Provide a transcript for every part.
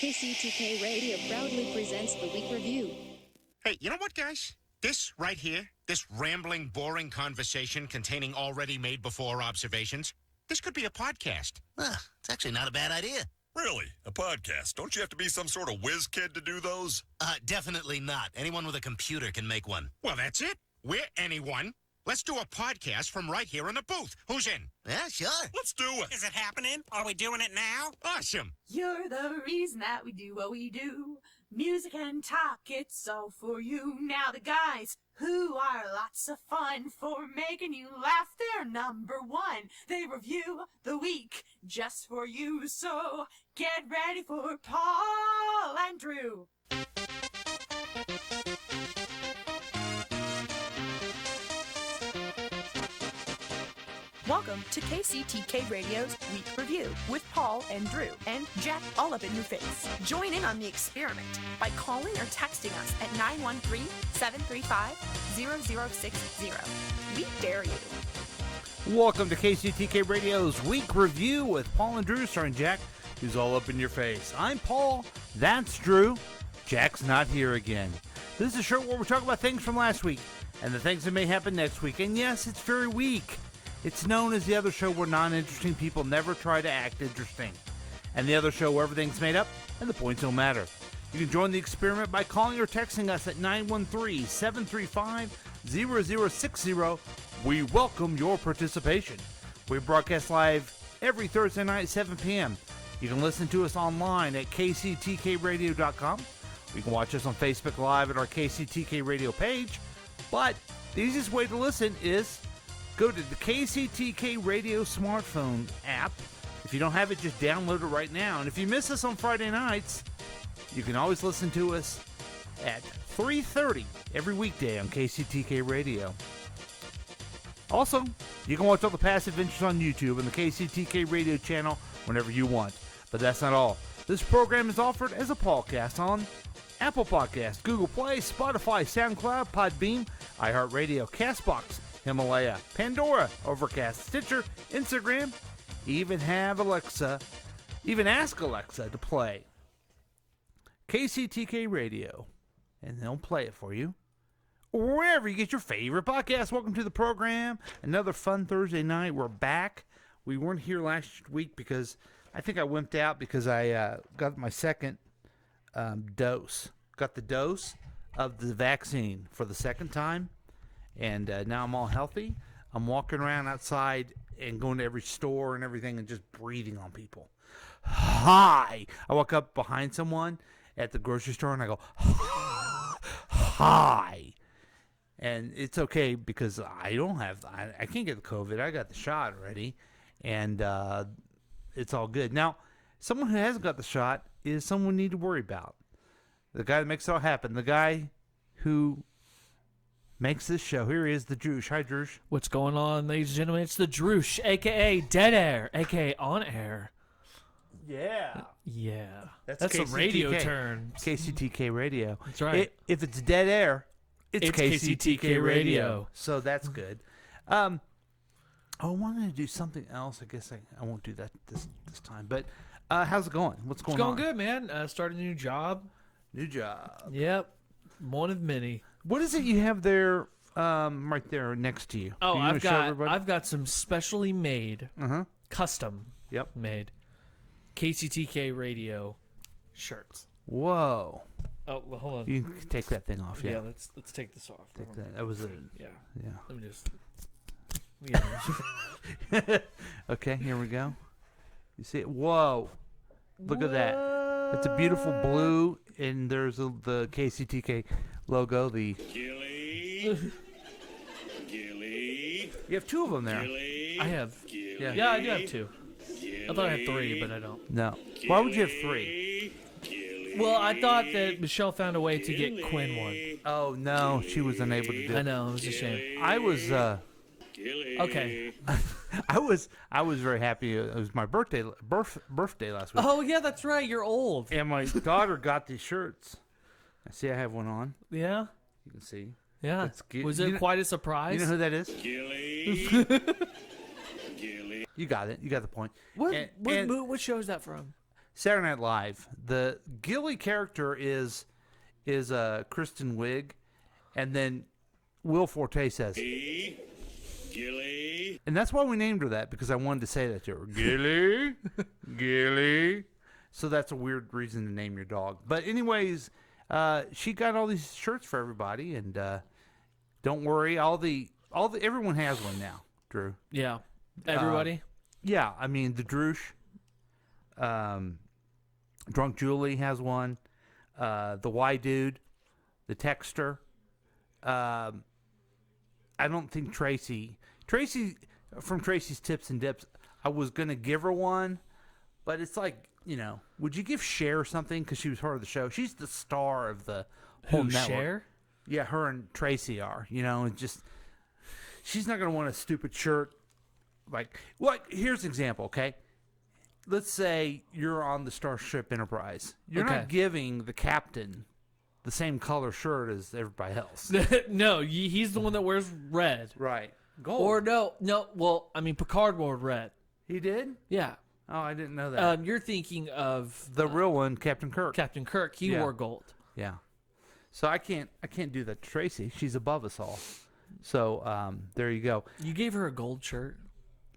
KCTK Radio proudly presents the Week Review. Hey, you know what, guys? This right here, this rambling, boring conversation containing already made before observations, this could be a podcast. It's actually not a bad idea. Really? A podcast? Don't you have to be some sort of whiz kid to do those? Definitely not. Anyone with a computer can make one. Well, that's it. We're anyone. Let's do a podcast from right here in the booth. Who's in? Yeah, sure. Let's do it. Is it happening? Are we doing it now? Awesome. You're the reason that we do what we do. Music and talk, it's all for you. Now the guys who are lots of fun for making you laugh, they're number one. They review the week just for you. So get ready for Paul and Drew. Welcome to KCTK Radio's Week Review with Paul and Drew and Jack all up in your face. Join in on the experiment by calling or texting us at 913-735-0060. We dare you. Welcome to KCTK Radio's Week Review with Paul and Drew, starring Jack, who's all up in your face. I'm Paul, that's Drew. Jack's not here again. This is a show where we talk about things from last week and the things that may happen next week. And yes, it's very weak. It's known as the other show where non-interesting people never try to act interesting. And the other show where everything's made up and the points don't matter. You can join the experiment by calling or texting us at 913-735-0060. We welcome your participation. We broadcast live every Thursday night at 7 p.m. You can listen to us online at kctkradio.com. You can watch us on Facebook Live at our KCTK Radio page. But the easiest way to listen is go to the KCTK Radio smartphone app. If you don't have it, just download it right now. And if you miss us on Friday nights, you can always listen to us at 3:30 every weekday on KCTK Radio. Also, you can watch all the past adventures on YouTube and the KCTK Radio channel whenever you want. But that's not all. This program is offered as a podcast on Apple Podcasts, Google Play, Spotify, SoundCloud, Podbean, iHeartRadio, CastBox, Himalaya, Pandora, Overcast, Stitcher, Instagram, even ask Alexa to play KCTK Radio, and they'll play it for you. Or wherever you get your favorite podcast. Welcome to the program. Another fun Thursday night. We're back. We weren't here last week because I think I wimped out because I got my second dose. Got the dose of the vaccine for the second time. And now I'm all healthy. I'm walking around outside and going to every store and everything and just breathing on people. Hi. I walk up behind someone at the grocery store and I go, hi. And it's okay because I can't get the COVID. I got the shot already. And it's all good. Now, someone who hasn't got the shot is someone we need to worry about. The guy that makes it all happen. The guy who makes this show. Here he is, the Droosh. Hi, Droosh. What's going on, ladies and gentlemen? It's the Droosh, a.k.a. Dead Air, a.k.a. On Air. Yeah. Yeah. That's a radio term. KCTK Radio. That's right. If it's Dead Air, it's KCTK Radio. So that's good. I wanted to do something else. I guess I won't do that this time. But how's it going? What's going on? It's going good, man. Started a new job. New job. Yep. One of many. What is it you have there, right there next to you? Oh, I've got some specially made, custom, made, KCTK Radio shirts. Whoa! Oh, well, hold on. You can take that thing off. Yeah, let's take this off. Take that. That was it. Yeah. Let me just. Yeah. Okay, here we go. You see it? Whoa! Look at that. It's a beautiful blue, and there's the KCTK logo. The Gilly. You have two of them there. Gilly. I have. Gilly. Yeah, I do have two. I thought I had three, but I don't. No. Why would you have three? Well, I thought that Michelle found a way to get Quinn one. Oh no, she was unable to do it. I know, it was a shame. I was. Okay. I was very happy. It was my birthday last week. Oh yeah, that's right. You're old. And my daughter got these shirts. I see I have one on. Yeah. You can see. Yeah. Was it quite a surprise? You know who that is? Gilly. You got it. You got the point. What show is that from? Saturday Night Live. The Gilly character is Kristen Wiig, and then Will Forte says, Gilly. and that's why we named her that, because I wanted to say that to her. Gilly, Gilly. So that's a weird reason to name your dog. But anyways, she got all these shirts for everybody, and don't worry, everyone has one now, Drew. Yeah. Everybody? Yeah, I mean the Droosh, Drunk Julie has one, the Y Dude, the Texter. I don't think Tracy from Tracy's Tips and Dips. I was gonna give her one, but it's like, would you give Cher something because she was part of the show? She's the star of the whole network. Cher? Yeah, her and Tracy are. And just she's not gonna want a stupid shirt. Here's an example, okay? Let's say you're on the Starship Enterprise. You're Okay. not giving the captain the same color shirt as everybody else. No, he's the one that wears red. Right. Gold. Or no. Well, I mean, Picard wore red. He did? Yeah. Oh, I didn't know that. You're thinking of the real one, Captain Kirk. Captain Kirk. He Yeah. wore gold. Yeah. So I can't do that to Tracy. She's above us all. So there you go. You gave her a gold shirt.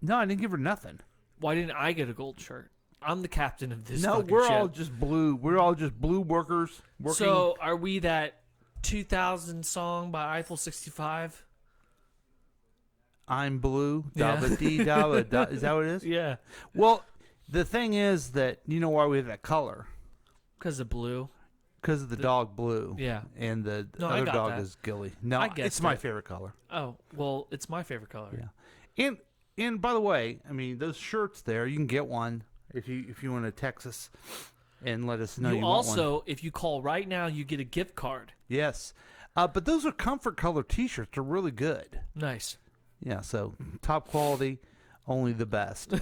No, I didn't give her nothing. Why didn't I get a gold shirt? I'm the captain of this. No, fucking we're ship. all just blue. We're all just blue workers working. So are we that 2000 song by Eiffel 65? I'm blue. Yeah. Dabba dee dabba da. Is that what it is? Yeah. Well, the thing is that you know why we have that color? Because of blue. Because of the dog blue. Yeah. And the No, I other got dog that. is Gilly. No, I guessed it's my it. favorite color. Oh, well, it's my favorite color. Yeah. And by the way, I mean those shirts there, you can get one if you want to text us and let us know you want one. also, if you call right now, you get a gift card. Yes. But those are comfort color T-shirts. They're really good. Nice. Yeah. So top quality, only the best.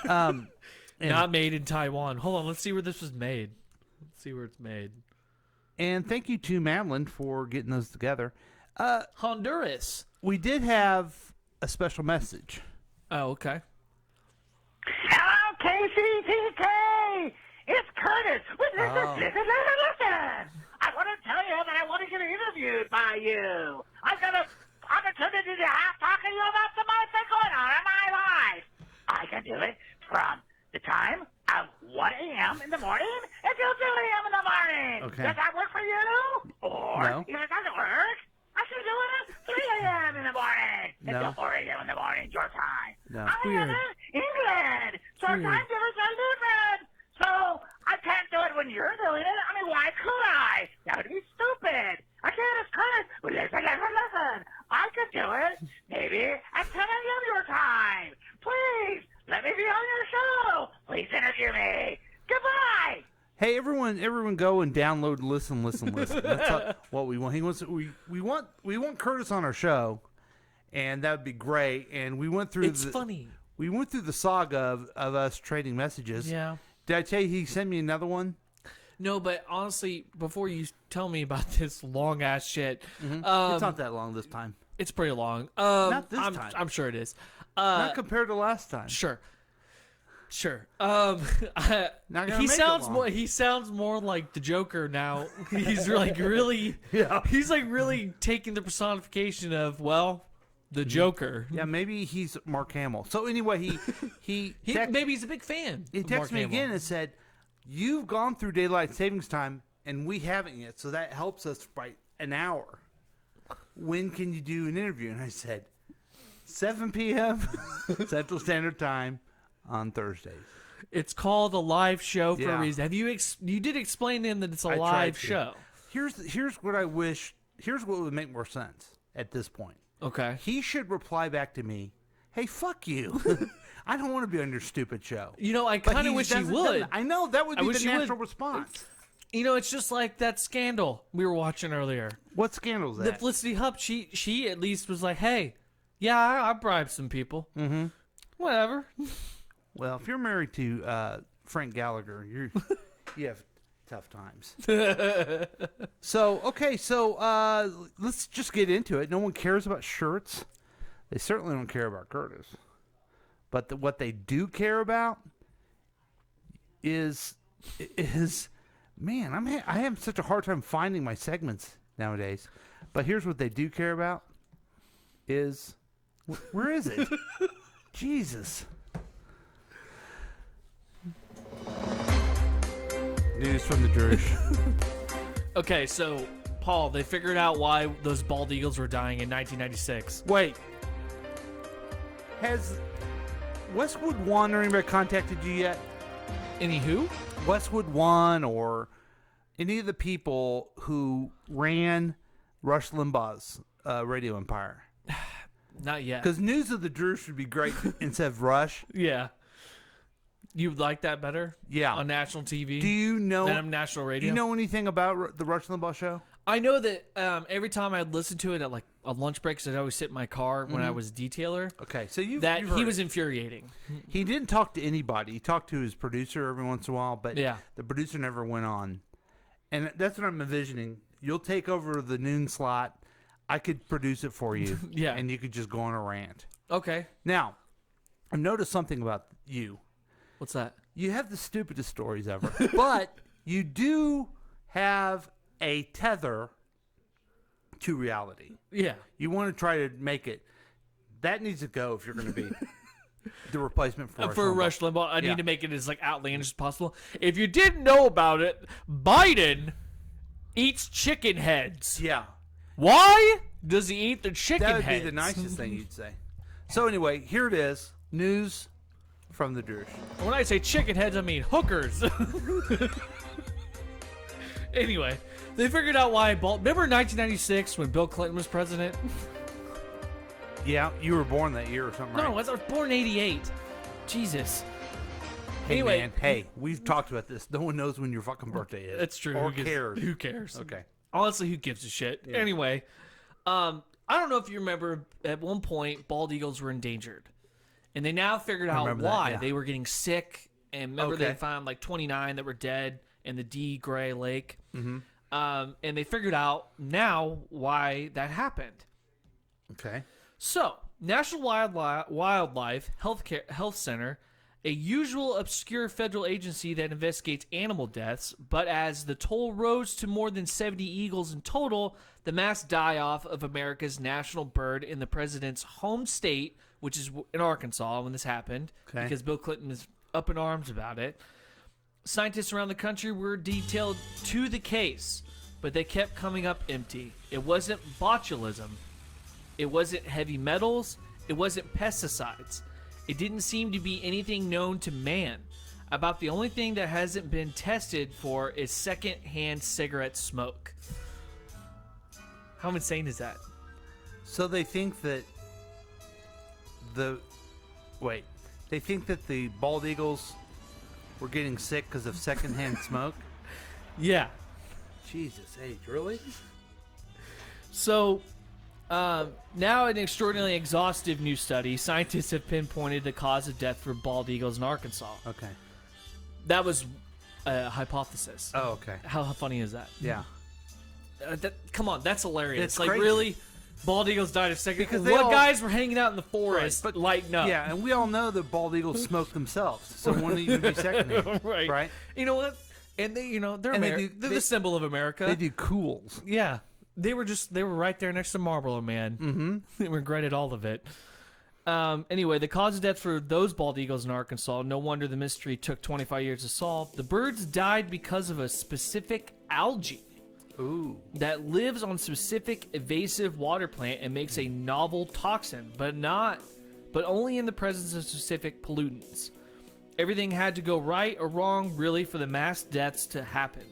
And- Not made in Taiwan. Hold on, let's see where this was made. Let's see where it's made. And thank you to Madeline for getting those together. Honduras. We did have a special message. Oh, okay. Hello, KCTK! It's Curtis. Listen. I want to tell you that I want to get interviewed by you. I've got an opportunity to have talking to you about some other thing going on in my life. I can do it from the time of 1 a.m. in the morning until 2 a.m. in the morning. Okay. Does that work for you? Or No. if it doesn't work, I should do it at 3 a.m. in the morning No. until 4 a.m. in the morning, your time. No. I Weird. live in England, so our Weird. time difference are different. So I can't do it when you're doing it. I mean, why could I? That would be stupid. I can't. It's Curtis. Well, listen. I could do it maybe at 10 a.m. your time. Please, let me be on your show. Please interview me. Goodbye. Hey, everyone, go and download, listen. That's what we want. We want Curtis on our show, and that would be great. And we went through. It's funny. We went through the saga of us trading messages. Yeah. Did I tell you he sent me another one? No, but honestly, before you tell me about this long ass shit, It's not that long this time. it's pretty long. Not this I'm, time. I'm sure it is. Not compared to last time. Sure. Not gonna He make it sounds long. more. He sounds more like the Joker now. He's like really. Yeah. He's like really taking the personification of the Joker. Yeah, maybe he's Mark Hamill. So anyway, he Maybe he's a big fan. he of Mark texted me Hamill. again and said, "You've gone through daylight savings time, and we haven't yet. So that helps us by an hour. When can you do an interview?" And I said, 7 p.m. Central Standard Time on Thursdays. It's called a live show for Yeah. a reason. Have you? You did explain to him that it's a I tried live to. show. Here's what I wish. Here's what would make more sense at this point. Okay. He should reply back to me, "Hey, fuck you. I don't want to be on your stupid show." You know, I But kind of wish he doesn't- would. doesn't- I know that would I be wish the he would. natural response. You know, it's just like that scandal we were watching earlier. What scandal is The that? Felicity Hupp, she at least was like, hey, yeah, I bribed some people. Mm-hmm. Whatever. Well, if you're married to Frank Gallagher, you have tough times. So let's just get into it. No one cares about shirts. They certainly don't care about Curtis. But what they do care about is is, man, I have such a hard time finding my segments nowadays. But here's what they do care about is, where is it? Jesus. News from the Drush. Okay, so Paul, they figured out why those bald eagles were dying in 1996. Wait. Has Westwood One or anybody contacted you yet? Any who? Westwood One or any of the people who ran Rush Limbaugh's radio empire? Not yet. Because News of the Drush would be great instead of Rush. Yeah. You like that better? Yeah. On national TV? Do you know? Than on national radio? Do you know anything about the Rush Limbaugh show? I know that every time I'd listen to it at like a lunch break, because I'd always sit in my car when I was detailer. Okay, so you've that heard he it. was infuriating. He didn't talk to anybody. He talked to his producer every once in a while, but Yeah. the producer never went on. And that's what I'm envisioning. You'll take over the noon slot. I could produce it for you. Yeah. And you could just go on a rant. Okay. Now, I've noticed something about you. What's that? You have the stupidest stories ever. But you do have a tether to reality. Yeah. You want to try to make it. That needs to go if you're going to be the replacement for Rush Limbaugh. I Yeah. need to make it as like outlandish as possible. If you didn't know about it, Biden eats chicken heads. Yeah. Why does he eat the chicken That would heads? be the nicest thing you'd say. So anyway, here it is. News from the Drush. When I say chicken heads, I mean hookers. Anyway, they figured out why. Remember 1996 when Bill Clinton was president? Yeah, you were born that year or something, No, right? I was born in '88. Jesus. Hey, Anyway. man. Hey, we've talked about this. No one knows when your fucking birthday is. That's true. Or Who gives- cares. Who cares? Okay. Honestly, who gives a shit? Anyway, I don't know if you remember, at one point, bald eagles were endangered. And they now figured out remember that, why. yeah. They were getting sick. And remember, they Okay. found like 29 that were dead in the D. Gray Lake. Mm-hmm. And they figured out now why that happened. Okay. So, National Wildlife Health Center, a usual obscure federal agency that investigates animal deaths, but as the toll rose to more than 70 eagles in total, the mass die-off of America's national bird in the president's home state, which is in Arkansas when this happened, Okay. because Bill Clinton is up in arms about it. Scientists around the country were detailed to the case, but they kept coming up empty. It wasn't botulism. It wasn't heavy metals. It wasn't pesticides. It didn't seem to be anything known to man. About the only thing that hasn't been tested for is second-hand cigarette smoke. How insane is that? So they think that they think that the bald eagles were getting sick because of secondhand smoke? Yeah. Jesus H, really? So, now an extraordinarily exhaustive new study, scientists have pinpointed the cause of death for bald eagles in Arkansas. Okay. That was a hypothesis. Oh, okay. How funny is that? Yeah. Come on, that's hilarious. It's like, crazy. really? Bald eagles died of second. Because Because they what all- guys were hanging out in the forest, Right, but- lighting up. Yeah, and we all know that bald eagles smoke themselves, so it wouldn't even be secondhand. right. Right? You know what? And they, they're And they Ameri- do- they're they- the symbol of America. They do cools. Yeah. They were right there next to Marlboro Man. Mm-hmm. They regretted all of it. Anyway, the cause of death for those bald eagles in Arkansas, no wonder the mystery took 25 years to solve. The birds died because of a specific algae Ooh. that lives on specific invasive water plant and makes a novel toxin, but only in the presence of specific pollutants. Everything had to go right or wrong, really, for the mass deaths to happen.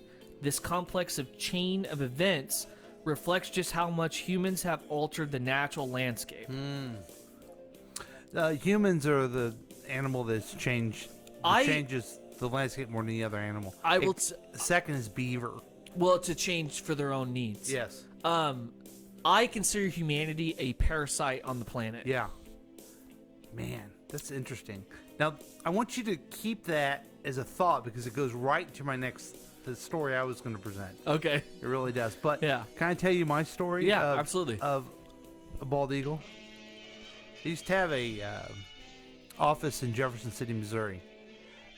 This complex of chain of events reflects just how much humans have altered the natural landscape. Humans are the animal that's changes the landscape more than any other animal. I will Second is beaver. Well, to change for their own needs. Yes. I consider humanity a parasite on the planet. Yeah. Man, that's interesting. Now, I want you to keep that as a thought because it goes right to the story I was going to present. Okay. It really does. But Yeah. can I tell you my story? Yeah, absolutely. Of a bald eagle. I used to have a office in Jefferson City, Missouri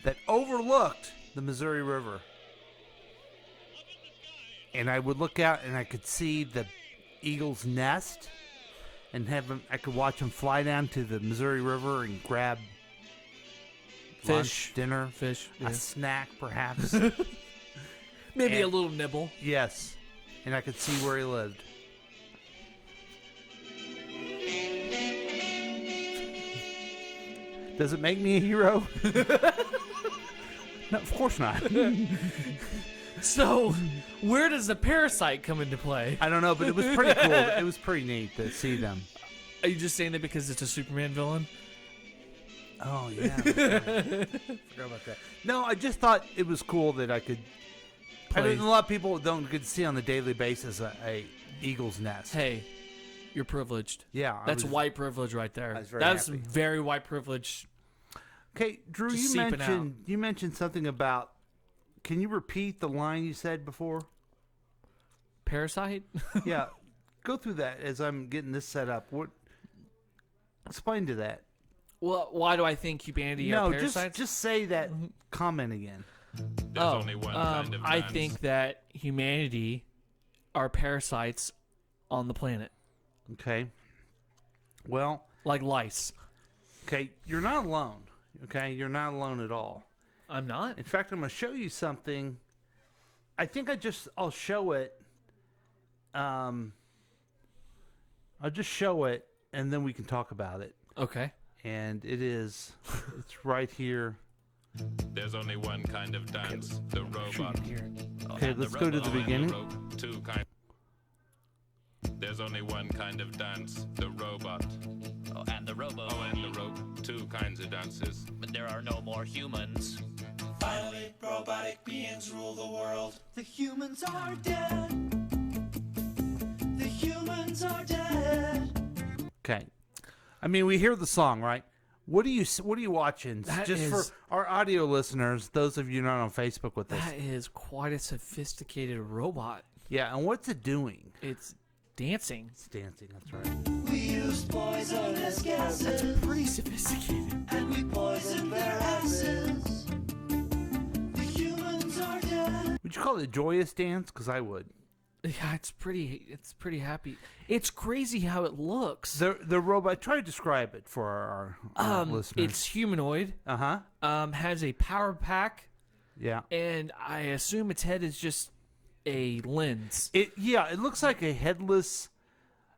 that overlooked the Missouri River. And I would look out and I could see the eagle's nest, and I could watch them fly down to the Missouri River and grab lunch, dinner, yeah. a snack perhaps. Maybe a And- little nibble. Yes. And I could see where he lived. Does it make me a hero? No, of course not. So, where does the parasite come into play? I don't know, but it was pretty cool. It was pretty neat to see them. Are you just saying that because it's a Superman villain? Oh, yeah. Forgot about that. No, I just thought it was cool that I could... I Play- mean, a lot of people don't get to see on a daily basis a eagle's nest. Hey, you're privileged. Yeah. I That's was- white privilege right there. I was very That's happy. very white privilege. Okay, Drew, Just you seeping mentioned something about... Can you repeat the line you said before? Parasite? Yeah, go through that as I'm getting this set up. What? Explain to that. Well, why do I think humanity No, are parasites? just say that comment again. I think that humanity are parasites on the planet, Okay. Well, like lice. okay, you're not alone. Okay, you're not alone at all. I'm not. In fact, I'm going to show you something. I think I'll show it. I'll just show it, and then we can talk about it. Okay. And it's right here. There's only one kind of dance, the robot. Okay, let's go to the beginning. There's only one kind of dance, the robot. Oh, and the robo. Oh, and the two kinds of dances. But there are no more humans. Finally, robotic beings rule the world. The humans are dead. The humans are dead. Okay. I mean, we hear the song, right? What are you watching? That Just is- for our audio listeners, those of you not on Facebook with us. That is quite a sophisticated robot. Yeah, and what's it doing? It's dancing. It's dancing, that's right. We used poisonous gases. That's pretty sophisticated. And we poisoned their asses. The humans are dead. Would you call it a joyous dance? Because I would. Yeah, it's pretty happy. It's crazy how it looks. The robot, try to describe it for our listeners. It's humanoid. Has a power pack. Yeah. And I assume its head is just a lens. It looks like a headless.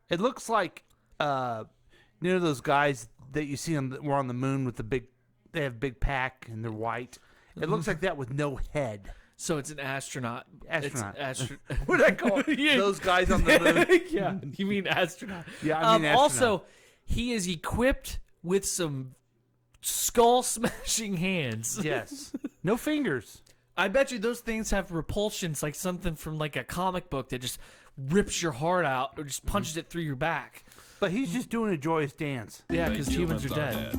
It looks like those guys that you see were on the moon with the big. They have big pack and they're white. It looks like that with no head. So it's an astronaut. Astronaut. What did I call it? Those guys on the moon. Yeah, you mean astronaut. Yeah, I mean astronaut. Also, he is equipped with some skull-smashing hands. Yes. No fingers. I bet you those things have repulsions, like something from like a comic book that just rips your heart out or just punches it through your back. But he's just doing a joyous dance. Yeah, because humans are dead.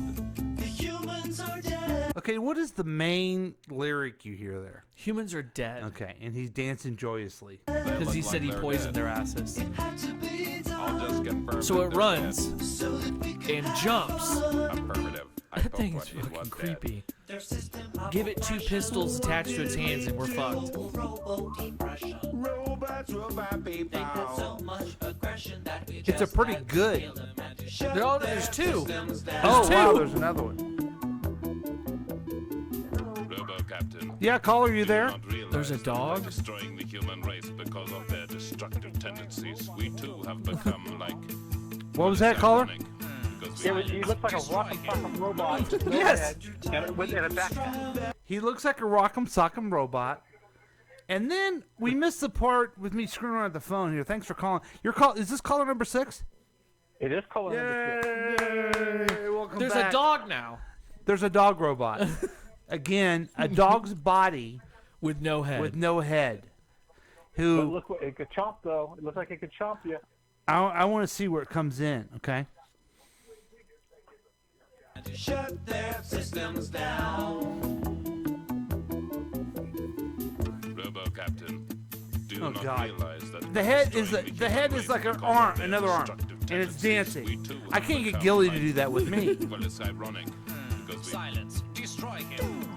The humans are dead. Okay, what is the main lyric you hear there? Humans are dead. Okay, and he's dancing joyously. Because he said he poisoned their asses. Had to be done. I'll just confirm So it that they're runs So that we could and jumps. Affirmative. I That thought thing's what he fucking was dead. creepy. their system of Give it two oppression pistols attached to its hands and we're fucked. Robo-depression. They put so much aggression that we It's a just pretty had to good. kill them and to shut There's their two. systems down. Oh, wow, two. there's another one. Robo-Captain. Yeah, caller, you there? Not realize There's a that dog? by destroying the human race because of their destructive tendencies. We too have become like. What was that, caller? ironic, because Yeah, we he looks like a rock'em robot. with no Yes. head and with a backpack. He looks like a rock'em sock'em robot. And then we missed the part with me screwing around the phone here. Thanks for calling. Is this caller number 6? It is color number 6. Yay! Welcome There's back. a dog now There's a dog robot. Again, a dog's body with no head. with no head. But Who look, it could chomp though. It looks like it could chomp you. I want to see where it comes in. Okay. To shut their systems down. Robo-Captain. Do Oh, not God. realize that The head is destroying the head human is like race an because arm, of their another arm, destructive and it's tendencies, we dancing. too I have can't get become Gilly to like- do that with me. Well, it's ironic because we Silence. Destroy him.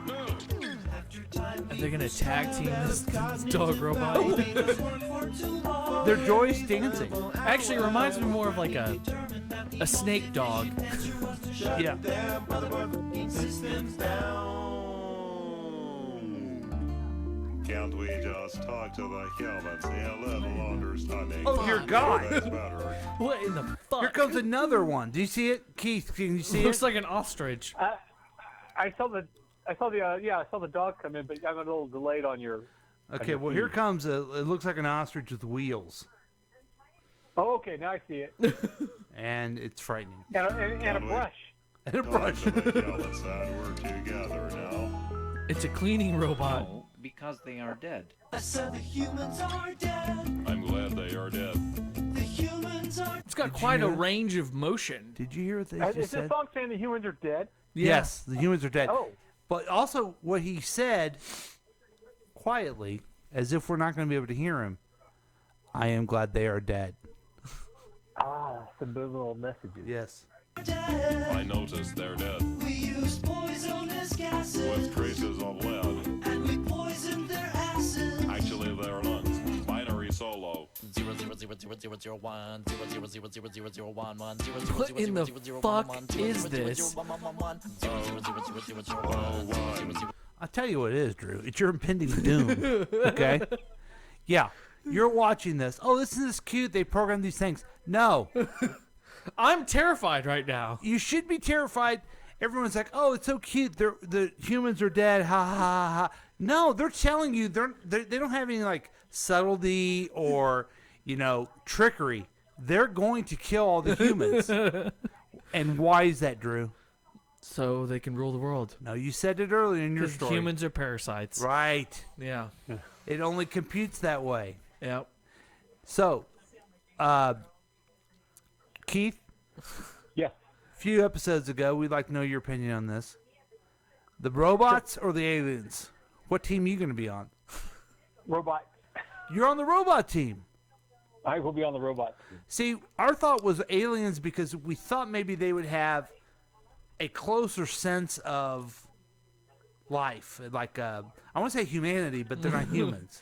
After Are they gonna tag team this dog robot? They're joyous dancing. Actually, it reminds me more of like a snake dog. Yeah. Can't we just talk to the humans? A little understanding. Oh, dear God. That's better. What in the fuck? Here comes another one. Do you see it, Keith? Can you see Looks it? like an ostrich. I saw the dog come in, but I'm a little delayed on your. Okay, well, here comes it looks like an ostrich with wheels. Oh, okay, now I see it. And it's frightening. And a brush. And a brush. We're together now. It's a cleaning robot. No, because they are dead. I said the humans are dead. I'm glad they are dead. The humans are It's got quite a range of motion. Did you hear what they Is just this said? song saying the humans are dead? Yes, the humans are dead. Oh. But also, what he said quietly, as if we're not going to be able to hear him, I am glad they are dead. Subliminal messages. Yes. I noticed they're dead. We used poisonous gases. With traces of lead. And we poisoned their asses. Actually, their lungs. Binary solo. 0000001 0000001 What in the fuck is this? I'll tell you what it is, Drew. It's your impending doom. Okay? Yeah. You're watching this. Oh, isn't this cute? They programmed these things. No. I'm terrified right now. You should be terrified. Everyone's like, oh, it's so cute. The humans are dead. Ha ha ha ha. No, they're telling you they don't have any like subtlety or trickery. They're going to kill all the humans. And why is that, Drew? So they can rule the world. No, you said it earlier in your 'Cause story. humans are parasites. Right. Yeah. It only computes that way. Yep. So, Keith? Yes. A few episodes ago, we'd like to know your opinion on this. The robots or the aliens? What team are you going to be on? Robot. You're on the robot team. I will be on the robot team. See, our thought was aliens because we thought maybe they would have a closer sense of life. Like, I want to say humanity, but they're not humans.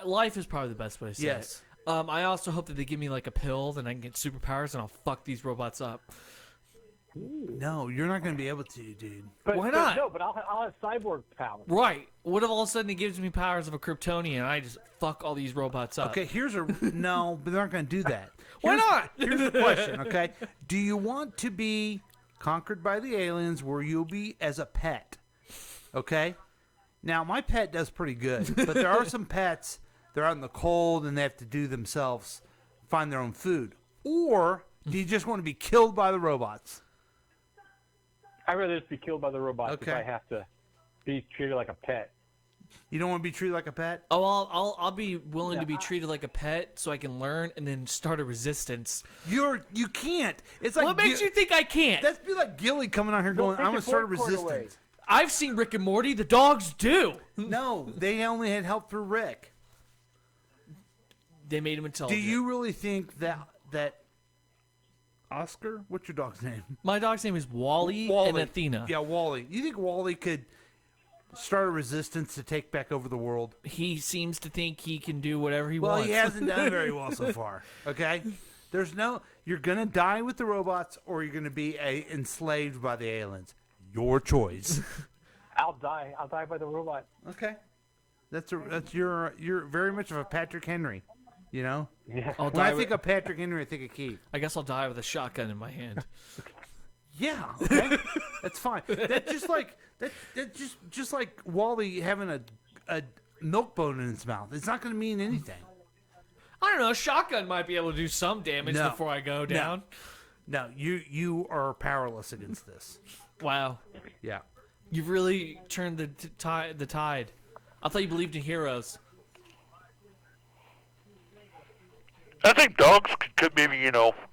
Life is probably the best way to say Yes. it. I also hope that they give me like a pill, then I can get superpowers, and I'll fuck these robots up. No, you're not going to be able to, dude. Why not? No, but I'll have cyborg powers. Right. What if all of a sudden it gives me powers of a Kryptonian and I just fuck all these robots up? Okay, no, but they're not going to do that. Why not? Here's the question, okay? Do you want to be conquered by the aliens where you'll be as a pet? Okay? Now, my pet does pretty good, but there are some pets, they're out in the cold and they have to do themselves, find their own food. Or do you just want to be killed by the robots? I'd rather just be killed by the robots if Okay. I have to be treated like a pet. You don't want to be treated like a pet? Oh, I'll be willing to be treated like a pet so I can learn and then start a resistance. You can't. It's like What makes you think I can't? That'd be like Gilly coming out here going, I'm going to start a resistance. I've seen Rick and Morty. The dogs do. No, they only had help through Rick. They made him Do intelligent. you really think that Oscar? What's your dog's name? My dog's name is Wally, and Athena. Yeah, Wally. You think Wally could start a resistance to take back over the world? He seems to think he can do whatever he Well, wants. he hasn't done very well so far. Okay? You're going to die with the robots or you're going to be enslaved by the aliens. Your choice. I'll die. I'll die by the robot. Okay. You're very much of a Patrick Henry, you know? Yeah. When I think of Patrick Henry, I think of Keith. I guess I'll die with a shotgun in my hand. Yeah, okay. That's fine. That's just like just like Wally having a milk bone in his mouth. It's not going to mean anything. I don't know. A shotgun might be able to do some damage No. before I go down. No, you are powerless against this. Wow. Yeah. You've really turned the tide. I thought you believed in heroes. I think dogs could maybe,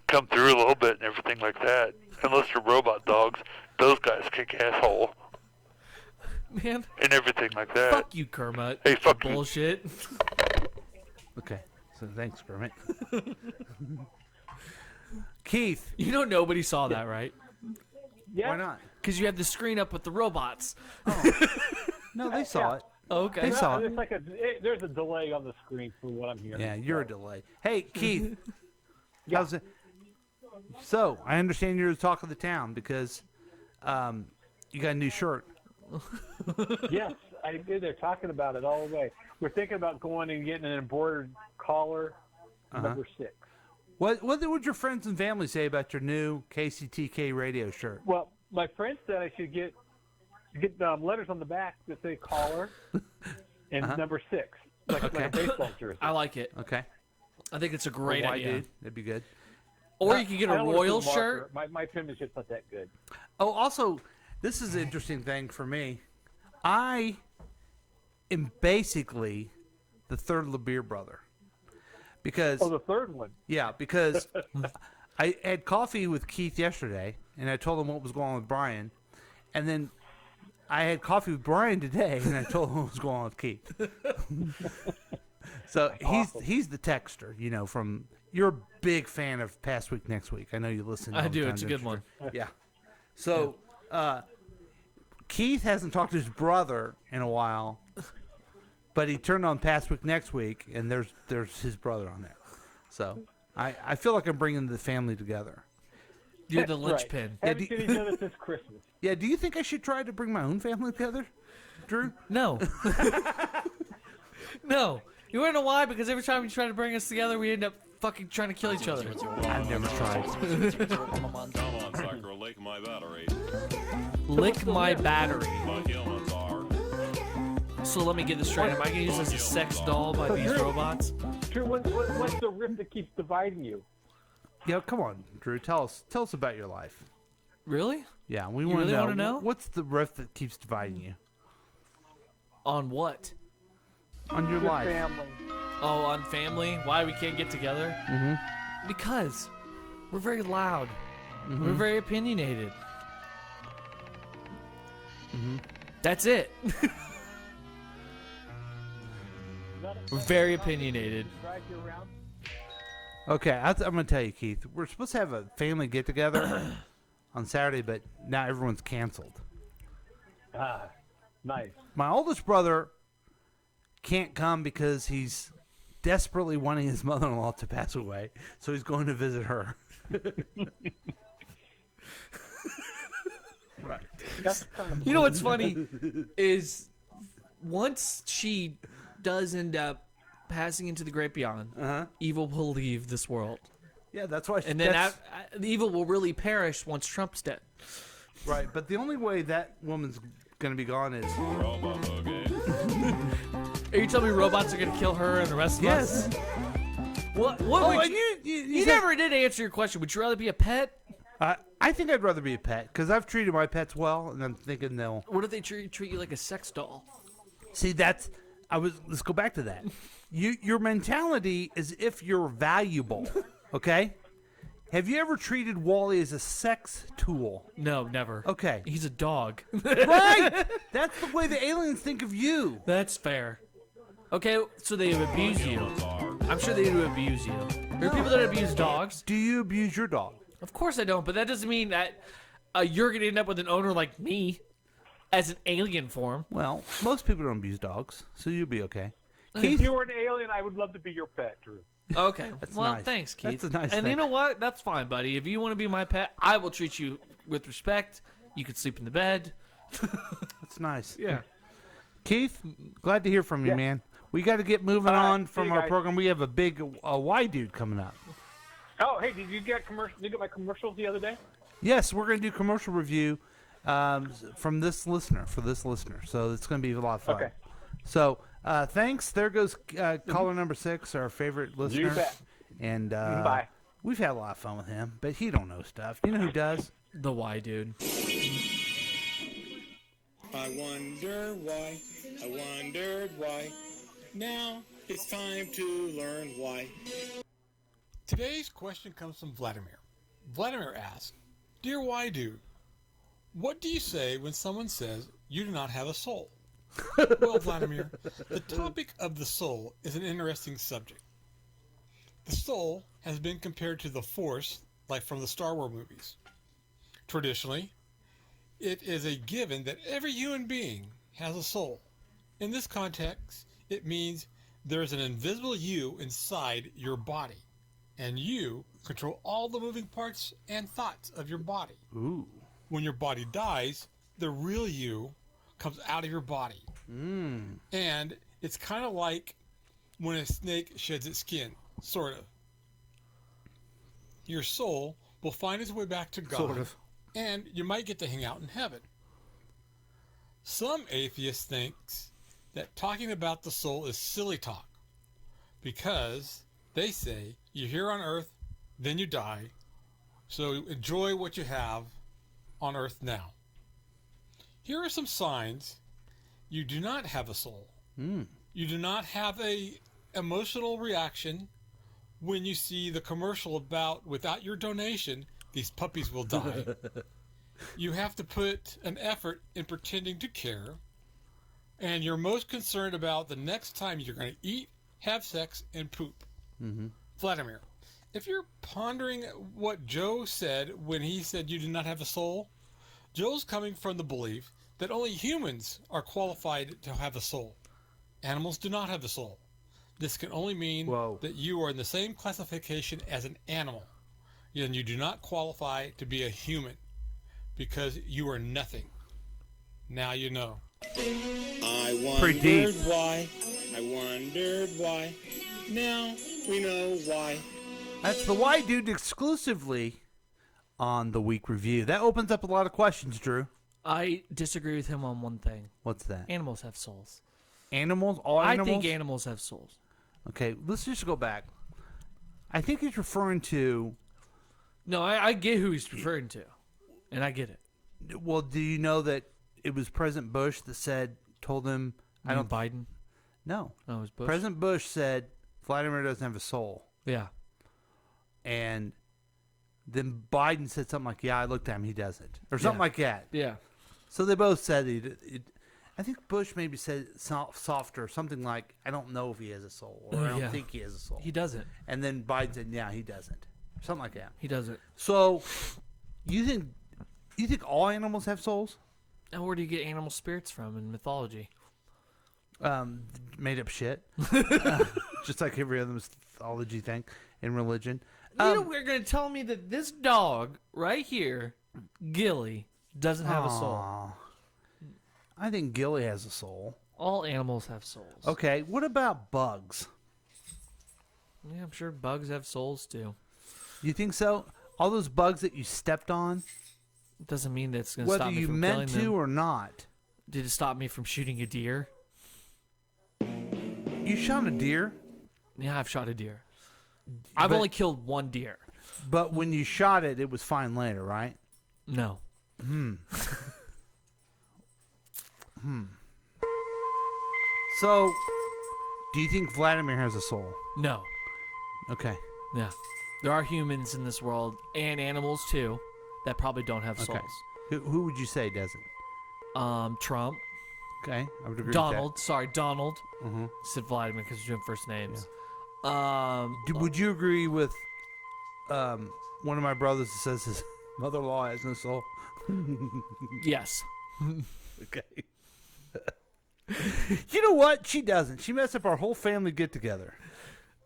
come through a little bit and everything like that. Unless they're robot dogs. Those guys kick asshole. Man. And everything like that. Fuck you, Kermit. Hey, fuck you. Bullshit. Okay. So thanks, Kermit. Keith. You know nobody saw that, right? Yeah. Why not? Because you had the screen up with the robots. No, they saw it. Okay. They saw it. It's like there's a delay on the screen for what I'm hearing. Yeah, you're a delay. Hey, Keith. How's it? So, I understand you're the talk of the town because you got a new shirt. Yes, I did. They're talking about it all the way. We're thinking about going and getting an embroidered collar, number 6. What would your friends and family say about your new KCTK radio shirt? Well, my friend said I should get letters on the back that say collar and number 6, like a baseball jersey. I like it. Okay. I think it's a great idea. Dude. That'd be good. Or you could get a Royal shirt. My penmanship's not that good. Oh, also, this is an interesting thing for me. I am basically the third LeBeer brother. Because the third one. Yeah, because I had coffee with Keith yesterday, and I told him what was going on with Brian. And then I had coffee with Brian today, and I told him what was going on with Keith. So he's the texter, from... You're a big fan of Past Week, Next Week. I know you listen. I do. It's a good one. Yeah. So Keith hasn't talked to his brother in a while, but he turned on Past Week, Next Week, and there's his brother on there. So I feel like I'm bringing the family together. You're the linchpin. Haven't seen each other since Christmas. Yeah, do you think I should try to bring my own family together, Drew? No. No. You want to know why? Because every time you try to bring us together, we end up fucking trying to kill each other. I've never tried. Come on, Psycho, lick my battery. Lick my battery. My humans are. So let me get this straight. Am I going to use this as a sex doll by these robots? Drew, what's the rift that keeps dividing you? Yeah, come on, Drew. Tell us about your life. Really? Yeah, we You want really to know. wanna know? What's the rift that keeps dividing you? On what? On your life. Family. Oh, on family? Why we can't get together? Mm-hmm. Because we're very loud. Mm-hmm. We're very opinionated. Mm-hmm. That's it. We're very opinionated. Drive you around? Okay, I'm going to tell you, Keith. We're supposed to have a family get-together on Saturday, but now everyone's canceled. Ah, nice. My oldest brother can't come because he's desperately wanting his mother-in-law to pass away, so he's going to visit her. Right. That's kind of You know what's funny is once she does end up passing into the great beyond, evil will leave this world. Yeah, that's why. And then the evil will really perish once Trump's dead. Right, but the only way that woman's going to be gone is... Are you telling me robots are going to kill her and the rest of us? Yes. What Oh, would and you said- never did answer your question. Would you rather be a pet? I think I'd rather be a pet, because I've treated my pets well, and I'm thinking they'll... What if they treat you like a sex doll? See, let's go back to that. Your mentality is if you're valuable, okay? Have you ever treated Wally as a sex tool? No, never. Okay. He's a dog. Right! That's the way the aliens think of you. That's fair. Okay, so they abuse you. I'm sure they do abuse you. There are people that abuse dogs. Do you abuse your dog? Of course I don't, but that doesn't mean that you're going to end up with an owner like me as an alien form. Well, most people don't abuse dogs, so you'll be okay. If you were an alien, I would love to be your pet, Drew. Okay. Well, nice. Thanks, Keith. That's a nice and thing. you know what? That's fine, buddy. If you want to be my pet, I will treat you with respect. You can sleep in the bed. That's nice. Yeah. Keith, glad to hear from you, man. We got to get moving on from our program. We have a big Y dude coming up. Oh, hey, did you get my commercials the other day? Yes, we're going to do commercial review from this listener, So it's going to be a lot of fun. Okay. So thanks. There goes caller number 6, our favorite listener. You bet. And Bye. We've had a lot of fun with him, but he don't know stuff. You know who does? The Y dude. I wonder why, I wondered why. Now it's time to learn why. Today's question comes from Vladimir. Vladimir asks, Dear Y Dude, what do you say when someone says you do not have a soul? Well, Vladimir, the topic of the soul is an interesting subject. The soul has been compared to the Force, like from the Star Wars movies. Traditionally, it is a given that every human being has a soul. In this context, it means there's an invisible you inside your body, and you control all the moving parts and thoughts of your body. Ooh. When your body dies, the real you comes out of your body. And it's kind of like when a snake sheds its skin, sort of. Your soul will find its way back to God, Sort of. and you might get to hang out in heaven. Some atheists think that talking about the soul is silly talk because they say you're here on earth, then you die, so enjoy what you have on earth now. Here are some signs you do not have a soul. You do not have a emotional reaction when you see the commercial about without your donation, these puppies will die. You have to put an effort in pretending to care, and you're most concerned about the next time you're going to eat, have sex, and poop. Vladimir, if you're pondering what Joe said when he said you do not have a soul, Joe's coming from the belief that only humans are qualified to have a soul. Animals do not have a soul. This can only mean that you are in the same classification as an animal, and you do not qualify to be a human because you are nothing. Now you know. I Pretty deep. wondered why. I wondered why. Now we know why. That's the White Dude exclusively on the Week Review. That opens up a lot of questions, Drew. I disagree with him on one thing. What's that? Animals have souls. Animals? All animals? I think animals have souls. Okay, let's just go back. I think he's referring to... No, I get who he's referring to, and I get it. Well, do you know that it was President Bush that told him... Biden? No. Oh, it was Bush? President Bush said Vladimir doesn't have a soul. Yeah. And then Biden said something like, yeah, I looked at him, he doesn't. Or something like that. Yeah. So they both said I think Bush maybe said softer, something like, I don't know if he has a soul, or I don't think he has a soul. He doesn't. And then Biden said, yeah, he doesn't. Something like that. He doesn't. So, you think all animals have souls? And where do you get animal spirits from in mythology? Made up shit. Just like every other mythology thing in religion. You're going to tell me that this dog right here, Gilly, doesn't have a soul. I think Gilly has a soul. All animals have souls. Okay, what about bugs? Yeah, I'm sure bugs have souls too. You think so? All those bugs that you stepped on? Doesn't mean that it's going to stop me from whether you killing meant them. to or not. Did it stop me from shooting a deer? You shot a deer? Yeah, I've shot a deer. I've only killed one deer. But when you shot it, it was fine later, right? No. So, do you think Vladimir has a soul? No. Okay. Yeah. There are humans in this world, and animals too, that probably don't have souls. Who would you say doesn't? Trump. Okay, I would agree Donald. with Sorry, Donald. Mhm. Said Vladimir because we're doing first names. Would you agree with one of my brothers that says his mother-in-law has no soul? Yes. Okay. You know what? She doesn't. She messed up our whole family get-together.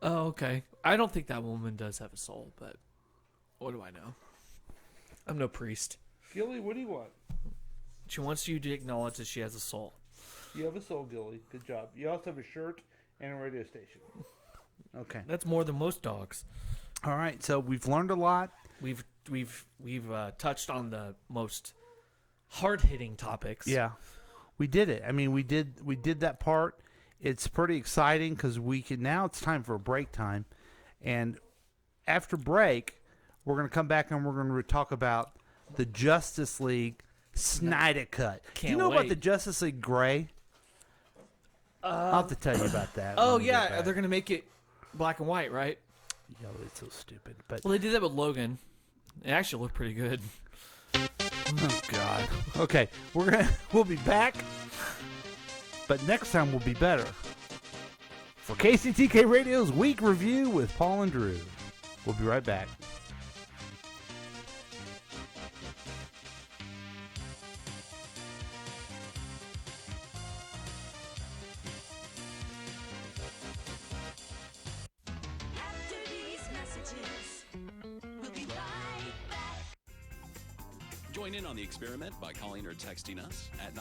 Oh, okay. I don't think that woman does have a soul, but what do I know? I'm no priest. Gilly, what do you want? She wants you to acknowledge that she has a soul. You have a soul, Gilly. Good job. You also have a shirt and a radio station. Okay. That's more than most dogs. All right. So we've learned a lot. We've touched on the most hard-hitting topics. Yeah. We did it. I mean, we did that part. It's pretty exciting because now it's time for a break time. And after break, we're going to come back and we're going to talk about the Justice League Snyder Cut. Do you know about the Justice League Gray? I'll have to tell you about that. Oh, when we get yeah. back. They're going to make it black and white, right? Yeah, it's so stupid. But Well, they did that with Logan. It actually looked pretty good. Oh, God. Okay, we'll be back, but next time will be better. For KCTK Radio's Week Review with Paul and Drew. We'll be right back. Join in on the experiment by calling or texting us at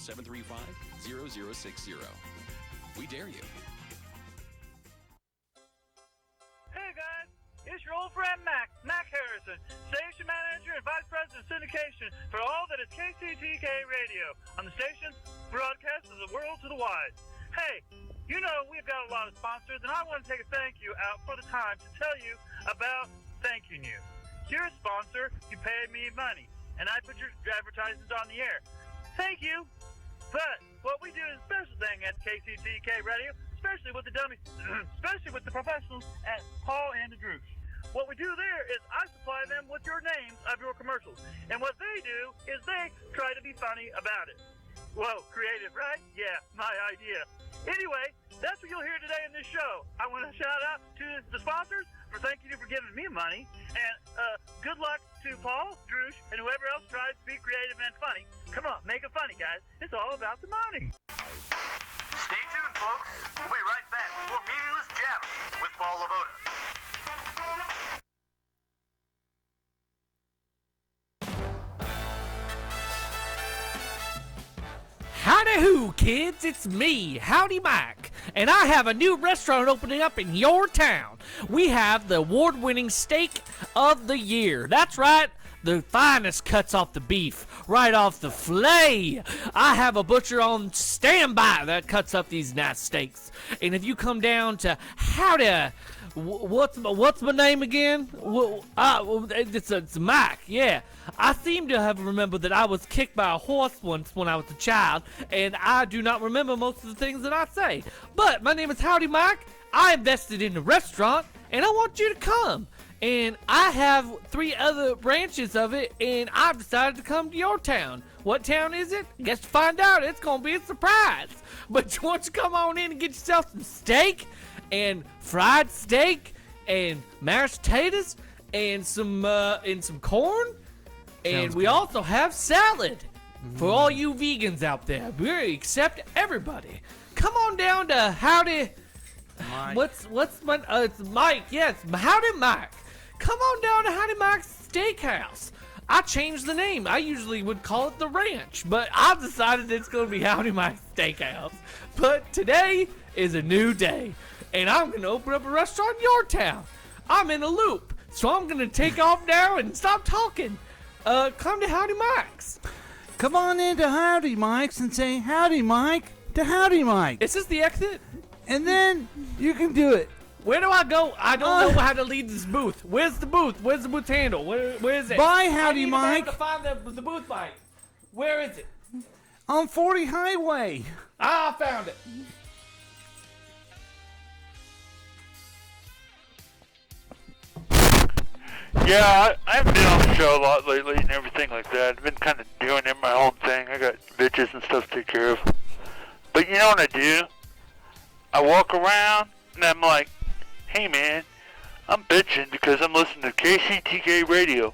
913-735-0060. We dare you. Hey guys, it's your old friend Mac Harrison, station manager and vice president of syndication for all that is KCTK Radio on the station broadcast of the world to the wide. Hey, you know we've got a lot of sponsors, and I want to take a thank you out for the time to tell you about thanking you. You're a sponsor, you pay me money, and I put your advertisements on the air. Thank you. But what we do is a special thing at KCTK Radio, especially with the dummies, especially with the professionals at Paul and the Droosh. What we do there is I supply them with your names of your commercials. And what they do is they try to be funny about it. Whoa, creative, right? Yeah, my idea. Anyway, that's what you'll hear today in this show. I want to shout out to the sponsors for thanking you for giving me money. And good luck to Paul, Droosh, and whoever else tries to be creative and funny. Come on, make it funny, guys. It's all about the money. Stay tuned, folks. We'll be right back with more Meaningless Gems with Paul Lavoda. Howdy hoo, kids, it's me, Howdy Mike, and I have a new restaurant opening up in your town. We have the award-winning steak of the year. That's right, the finest cuts off the beef, right off the fillet. I have a butcher on standby that cuts up these nice steaks. And if you come down to Howdy, what's my name again? It's Mike, yeah. I seem to have remembered that I was kicked by a horse once when I was a child, and I do not remember most of the things that I say. But my name is Howdy Mike. I invested in the restaurant, and I want you to come. And I have 3 other branches of it, and I've decided to come to your town. What town is it? Guess to find out. It's going to be a surprise. But you want to come on in and get yourself some steak, and fried steak, and mashed potatoes, and some corn. And we also have salad for all you vegans out there. We accept everybody. Come on down to Howdy. Mike. What's my? It's Mike. Yes, Howdy Mike. Come on down to Howdy Mike's Steakhouse. I changed the name. I usually would call it the Ranch, but I've decided it's going to be Howdy Mike's Steakhouse. But today is a new day, and I'm going to open up a restaurant in your town. I'm in a loop, so I'm going to take off now and stop talking. Come to Howdy Mike's. Come on into Howdy Mike's and say Howdy Mike to Howdy Mike. Is this the exit? And then you can do it. Where do I go? I don't know how to leave this booth. Where's the booth? Where's the booth handle? Where is it? Bye, Howdy Mike. I need to find the booth, Mike. Where is it? On 40 Highway. I found it. Yeah, I haven't been on the show a lot lately and everything like that. I've been kind of doing it my own thing. I got bitches and stuff to take care of. But you know what I do? I walk around and I'm like, hey man, I'm bitching because I'm listening to KCTK radio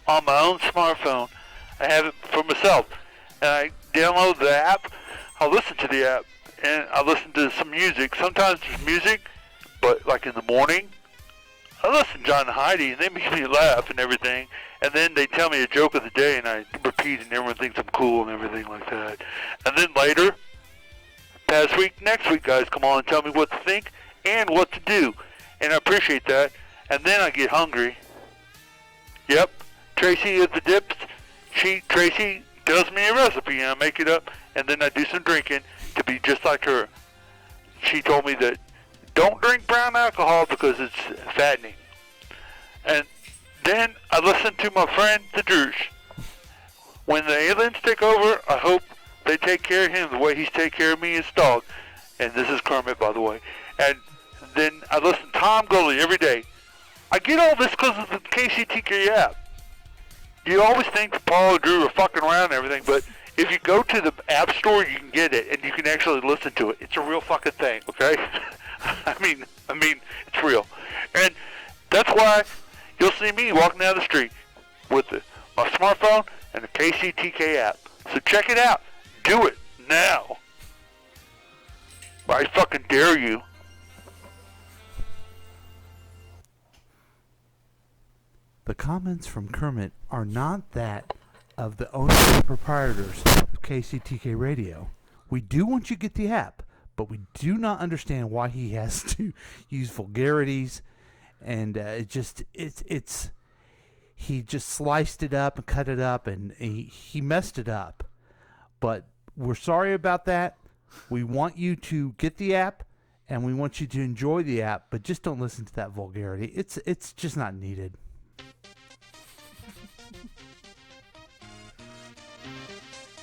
on my own smartphone. I have it for myself. And I download the app. I'll listen to the app. And I listen to some music. Sometimes there's music, but like in the morning, I listen to John and Heidi, and they make me laugh and everything. And then they tell me a joke of the day, and I repeat, and everyone thinks I'm cool and everything like that. And then later, past week, next week, guys come on and tell me what to think and what to do. And I appreciate that. And then I get hungry. Yep, Tracy at the Dips. Tracy tells me a recipe, and I make it up. And then I do some drinking to be just like her. She told me that don't drink brown alcohol because it's fattening. And then I listen to my friend the Droosh. When the aliens take over, I hope they take care of him the way he's taken care of me and his dog. And this is Kermit, by the way. And then I listen to Tom Gully every day. I get all this because of the KCTK app. You always think that Paul and Drew are fucking around and everything, but if you go to the app store, you can get it, and you can actually listen to it. It's a real fucking thing, okay? I mean, it's real. And that's why you'll see me walking down the street with my smartphone and the KCTK app. So check it out. Do it now. I fucking dare you. The comments from Kermit are not that of the owners and proprietors of KCTK Radio, we do want you to get the app, but we do not understand why he has to use vulgarities, and he just sliced it up and cut it up, and he messed it up. But we're sorry about that. We want you to get the app, and we want you to enjoy the app, but just don't listen to that vulgarity. It's just not needed.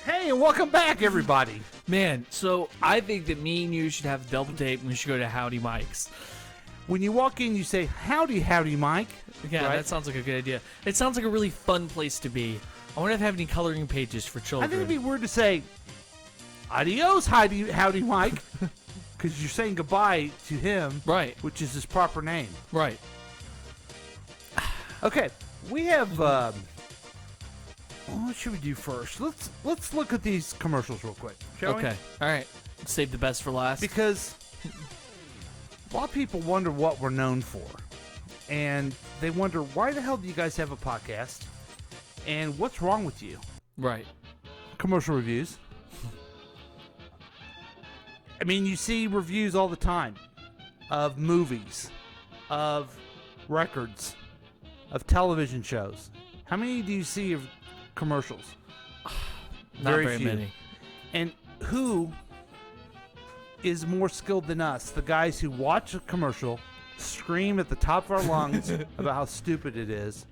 Hey, and welcome back, everybody. Man, so I think that me and you should have a double date and we should go to Howdy Mike's. When you walk in, you say, howdy, Mike. Yeah, right? That sounds like a good idea. It sounds like a really fun place to be. I wonder if they have any coloring pages for children. I think it'd be weird to say, adios, howdy, Mike, because you're saying goodbye to him, right? Which is his proper name, right? Okay, we have. What should we do first? Let's look at these commercials real quick, shall we? Okay, all right. Save the best for last. Because a lot of people wonder what we're known for, and they wonder why the hell do you guys have a podcast, and what's wrong with you? Right. Commercial reviews. I mean, you see reviews all the time of movies, of records, of television shows. How many do you see of commercials? Not very many. And who is more skilled than us? The guys who watch a commercial, scream at the top of our lungs about how stupid it is,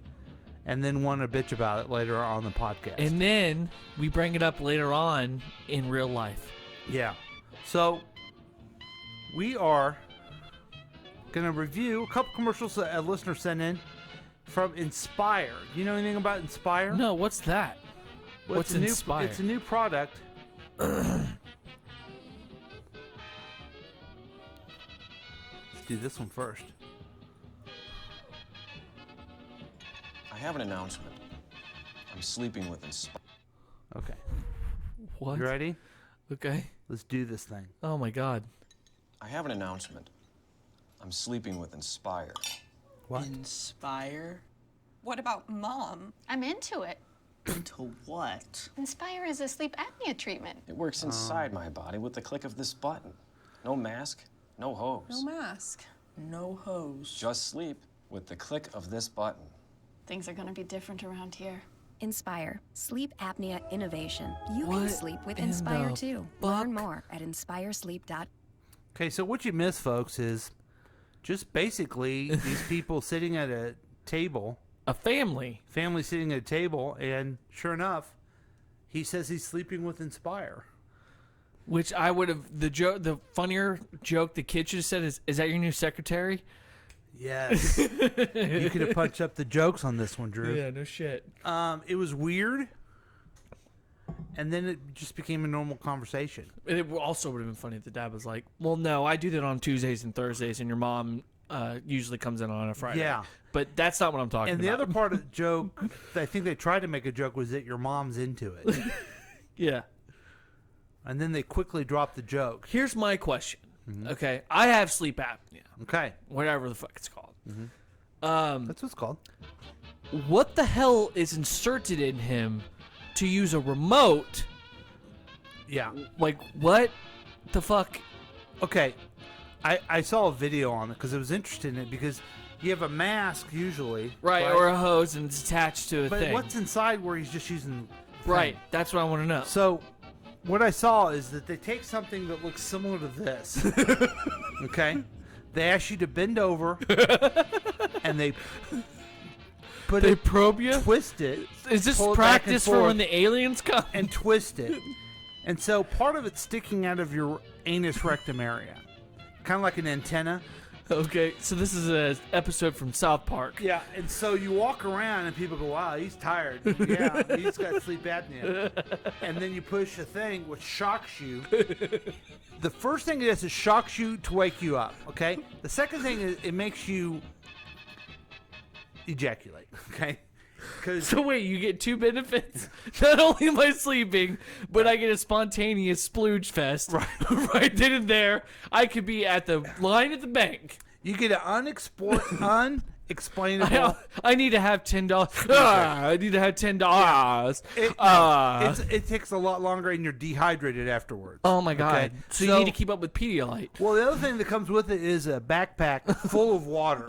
and then want to bitch about it later on the podcast. And then we bring it up later on in real life. Yeah. So we are going to review a couple commercials that a listener sent in from Inspire. You know anything about Inspire? No, what's that? Well, What's Inspire? It's a new product. Let's do this one first. I have an announcement. I'm sleeping with Inspire. Okay. What? You ready? Okay. Let's do this thing. Oh my God. I have an announcement. I'm sleeping with Inspire. What? Inspire? What about Mom? I'm into it. Into what? Inspire is a sleep apnea treatment. It works inside my body with the click of this button. No mask, no hose. No mask, no hose. Just sleep with the click of this button. Things are going to be different around here. Inspire, sleep apnea innovation. You What can sleep with in Inspire the too. fuck? Learn more at inspiresleep.com. Okay, so what you miss, folks, is just basically these people sitting at a table. A family sitting at a table, and sure enough, he says he's sleeping with Inspire. Which I would have the funnier joke the kid should have said is that your new secretary? Yes. You could have punched up the jokes on this one, Drew. Yeah, no shit. It was weird, and then it just became a normal conversation. It also would have been funny if the dad was like, "Well, no, I do that on Tuesdays and Thursdays, and your mom usually comes in on a Friday." Yeah. But that's not what I'm talking And about. the other part of the joke, I think they tried to make a joke, was that your mom's into it. Yeah. And then they quickly dropped the joke. Here's my question. Okay, I have sleep apnea. Okay. Whatever the fuck it's called. That's what it's called. What the hell is inserted in him to use a remote? Yeah. Like, what the fuck? Okay. I saw a video on it because I was interested in it, because you have a mask usually. Right, or a hose and it's attached to a but thing. what's inside where he's just using... Right, that's what I want to know. So, what I saw is that they take something that looks similar to this. Okay? They ask you to bend over, and they put They it, probe you? twist it. Is this pull it back and practice for forth, when the aliens come? and twist it. And so part of it's sticking out of your anus rectum area. Kind of like an antenna. Okay, so this is an episode from South Park. Yeah, and so you walk around and people go, wow, he's tired. Yeah, he's got sleep apnea. And then you push a thing which shocks you. The first thing it does is shocks you to wake you up, okay? The second thing is it makes you ejaculate, okay? So wait, you get two benefits. Not only am I sleeping, but I get a spontaneous splooge fest. Right, right then and there. I could be at the line at the bank. You get an explainable. I need to have $10. I need to have $10. It takes a lot longer, and you're dehydrated afterwards. Oh my god! Okay? So you need to keep up with Pedialyte. Well, the other thing that comes with it is a backpack full of water,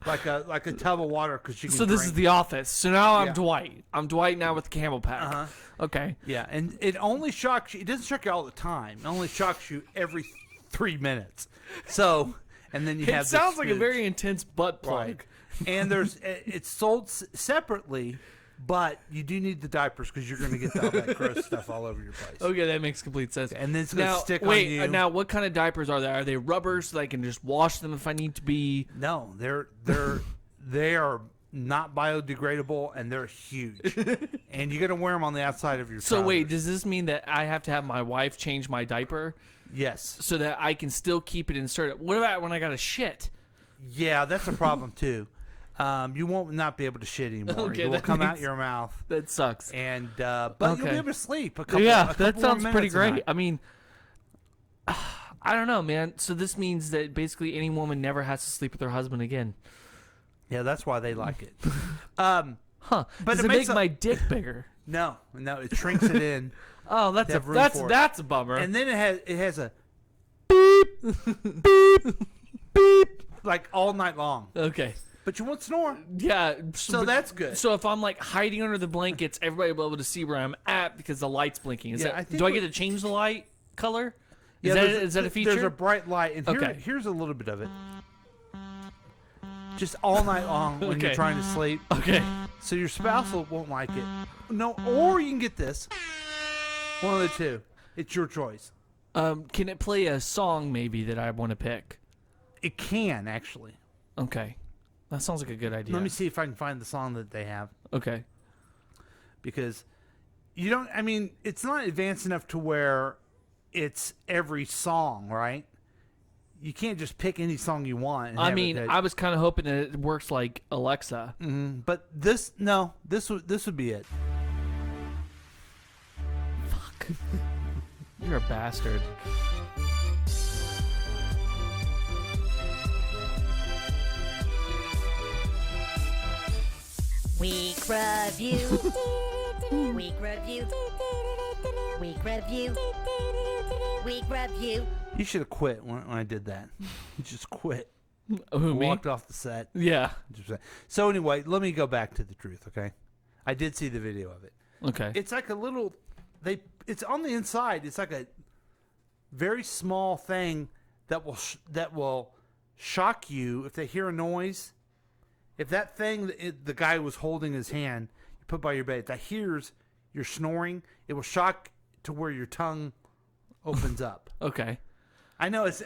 like a tub of water, because you can. So this drink. is the office. So now I'm Yeah. Dwight. I'm Dwight now with the camel pack. Okay. Yeah, and it only shocks you. It doesn't shock you all the time. It only shocks you every 3 minutes. So, and then you have. It sounds like a this- very intense butt plug. Right. And it's sold separately, but you do need the diapers because you're going to get all that gross stuff all over your place. Okay, that makes complete sense. And then it's going to Now, stick wait, on you. now what kind of diapers are there? Are they rubbers so I can just wash them if I need to be? No, they are not biodegradable, and they're huge. And you got to wear them on the outside of your. So trousers. wait, does this mean that I have to have my wife change my diaper? Yes. So that I can still keep it inserted. What about when I got to shit? Yeah, that's a problem too. You won't not be able to shit anymore. Okay, it will that come out makes- your mouth. That sucks. And but you'll be able to sleep. A couple that more sounds pretty minutes a great. night. I mean, I don't know, man. So this means that basically any woman never has to sleep with her husband again. Yeah, that's why they like it. Huh? But Does it it makes make my dick bigger? No, it shrinks it in. Oh, to have room for it. that's a bummer. And then it has a beep beep beep like all night long. Okay. But you won't snore. Yeah. So that's good. So if I'm like hiding under the blankets, everybody will be able to see where I'm at because the light's blinking. Is Yeah, that, I think do I we- get to change the light color? Yeah, Is that a feature? There's a bright light, and Okay. here's a little bit of it. Just all night long when you're Okay. trying to sleep. Okay. So your spouse won't like it. No, or you can get this. One of the two. It's your choice. Can it play a song maybe that I want to pick? It can actually. Okay. That sounds like a good idea. Let me see if I can find the song that they have. Okay. Because you don't. I mean, it's not advanced enough to where it's every song, right? You can't just pick any song you want. And I have mean, it I was kind of hoping that it works like Alexa. But this would be it. Fuck. You're a bastard. Week review. Week review. Week review. Week review. You should have quit when I did that. You just quit. Who, me? Walked off the set. Yeah. So anyway, let me go back to the truth, okay? I did see the video of it. Okay. It's like a little. It's on the inside. It's like a very small thing that will shock you if they hear a noise. If that thing the guy was holding his hand, you put by your bed, if that hears you're snoring, it will shock to where your tongue opens up. Okay. I know it's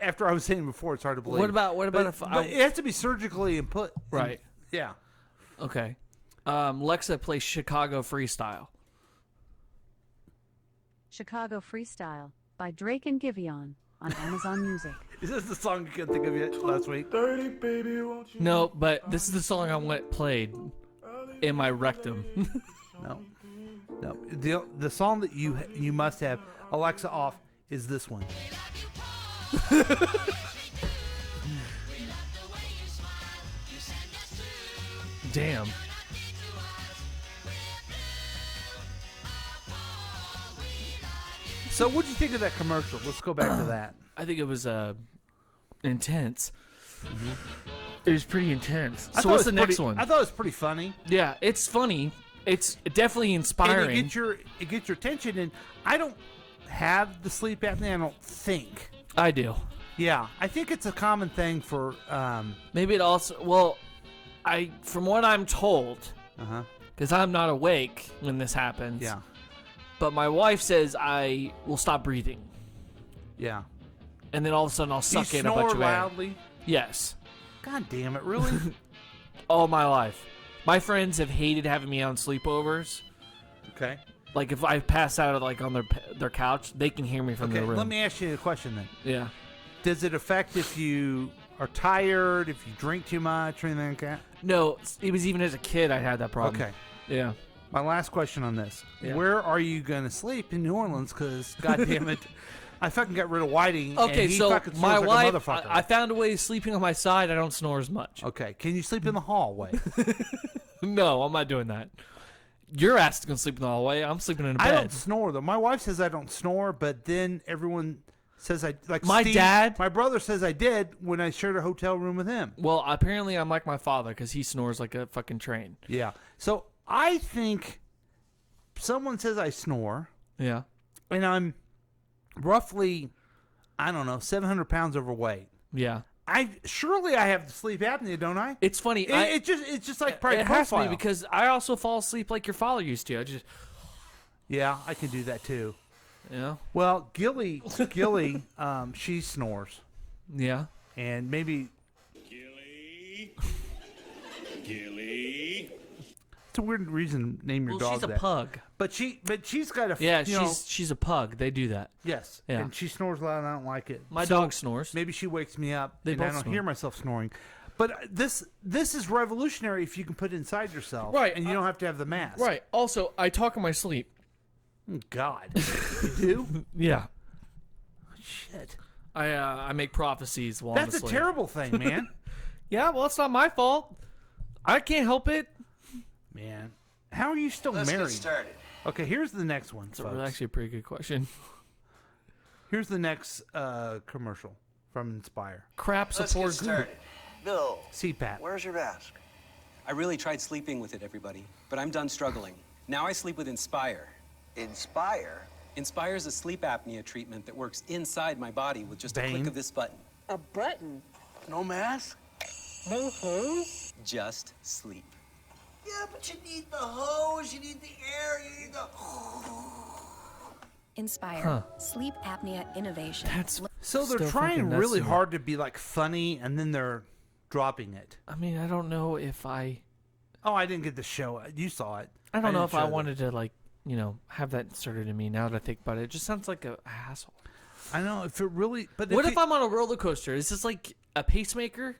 after I was saying before, it's hard to believe. What about But if it has to be surgically input? Right. Yeah. Okay. Alexa plays Chicago Freestyle. Chicago Freestyle by Drake and Giveon on Amazon Music. Is this the song you couldn't think of yet last week? Dirty baby, won't you? No, but this is the song I want played in my rectum. No. The song that you must have Alexa off is this one. Damn. So what did you think of that commercial? Let's go back to that. I think it was intense. It was pretty intense. I So thought what's it the was next pretty- one? I thought it was pretty funny. Yeah, it's funny. It's definitely inspiring. And it gets your attention, and I don't have the sleep apnea. I don't think. I do. Yeah, I think it's a common thing for. Maybe it also. Well, from what I'm told, because I'm not awake when this happens. Yeah. But my wife says I will stop breathing. Yeah. And then all of a sudden I'll Do you suck in a bunch snore of air. loudly? Yes. God damn it! Really? All my life. My friends have hated having me on sleepovers. Okay. Like if I pass out like on their couch, they can hear me from Okay. their room. Let me ask you a question then. Yeah. Does it affect if you are tired, if you drink too much, or anything like that? No, it was even as a kid I had that problem. Okay. Yeah. My last question on this: Yeah. Where are you going to sleep in New Orleans? Because, God damn it, I fucking got rid of Whiting. Okay, and he so fucking snores my like wife, a motherfucker. I found a way of sleeping on my side. I don't snore as much. Okay, can you sleep in the hallway? No, I'm not doing that. Your ass is gonna sleep in the hallway. I'm sleeping in a bed. I don't snore though. My wife says I don't snore, but then everyone says I like. My Steve, dad- my brother says I did when I shared a hotel room with him. Well, apparently I'm like my father because he snores like a fucking train. Yeah. So I think someone says I snore. Yeah. And I'm roughly, I don't know, 700 pounds overweight. Yeah. Surely I have sleep apnea, don't I? It's funny. It's just like probably it has to be profile. because I also fall asleep like your father used to. I just Yeah, I can do that too. Yeah. Well, Gilly, she snores. Yeah. And maybe Gilly. it's a weird reason to name your Well, dog she's a that. pug. But she's got a Yeah, you know, she's a pug. They do that. yes. Yeah. And she snores loud and I don't like it. My So dog snores. Maybe she wakes me up They and I both don't snore. hear myself snoring. But this is revolutionary if you can put it inside yourself. Right, And you don't have to have the mask. Right. Also, I talk in my sleep. Oh, God. You do? Yeah. Shit. I make prophecies while I'm That's a asleep. terrible thing, man. Yeah, well, it's not my fault. I can't help it. Man. How are you still Let's married? get started. Okay, here's the next one, It's folks. actually a pretty good question. Here's the next commercial from Inspire. Crap Let's support get group. started. Bill, CPAP. where's your mask? I really tried sleeping with it, everybody, but I'm done struggling. Now I sleep with Inspire. Inspire? Inspire is a sleep apnea treatment that works inside my body with just a click Bane. of this button. A button? No mask? No hose? Just sleep. Yeah, but you need the hose, you need the air, you need the... Inspire. Huh. Sleep apnea innovation. So they're Still trying fucking nuts really to me. hard to be like funny, and then they're dropping it. I mean, I don't know if I. Oh, I didn't get the show. You saw it. I don't know didn't if I show that. wanted to like have that inserted in me. Now that I think about it, it just sounds like a hassle. I know if it really. But What if it- I'm on a roller coaster? Is this like a pacemaker?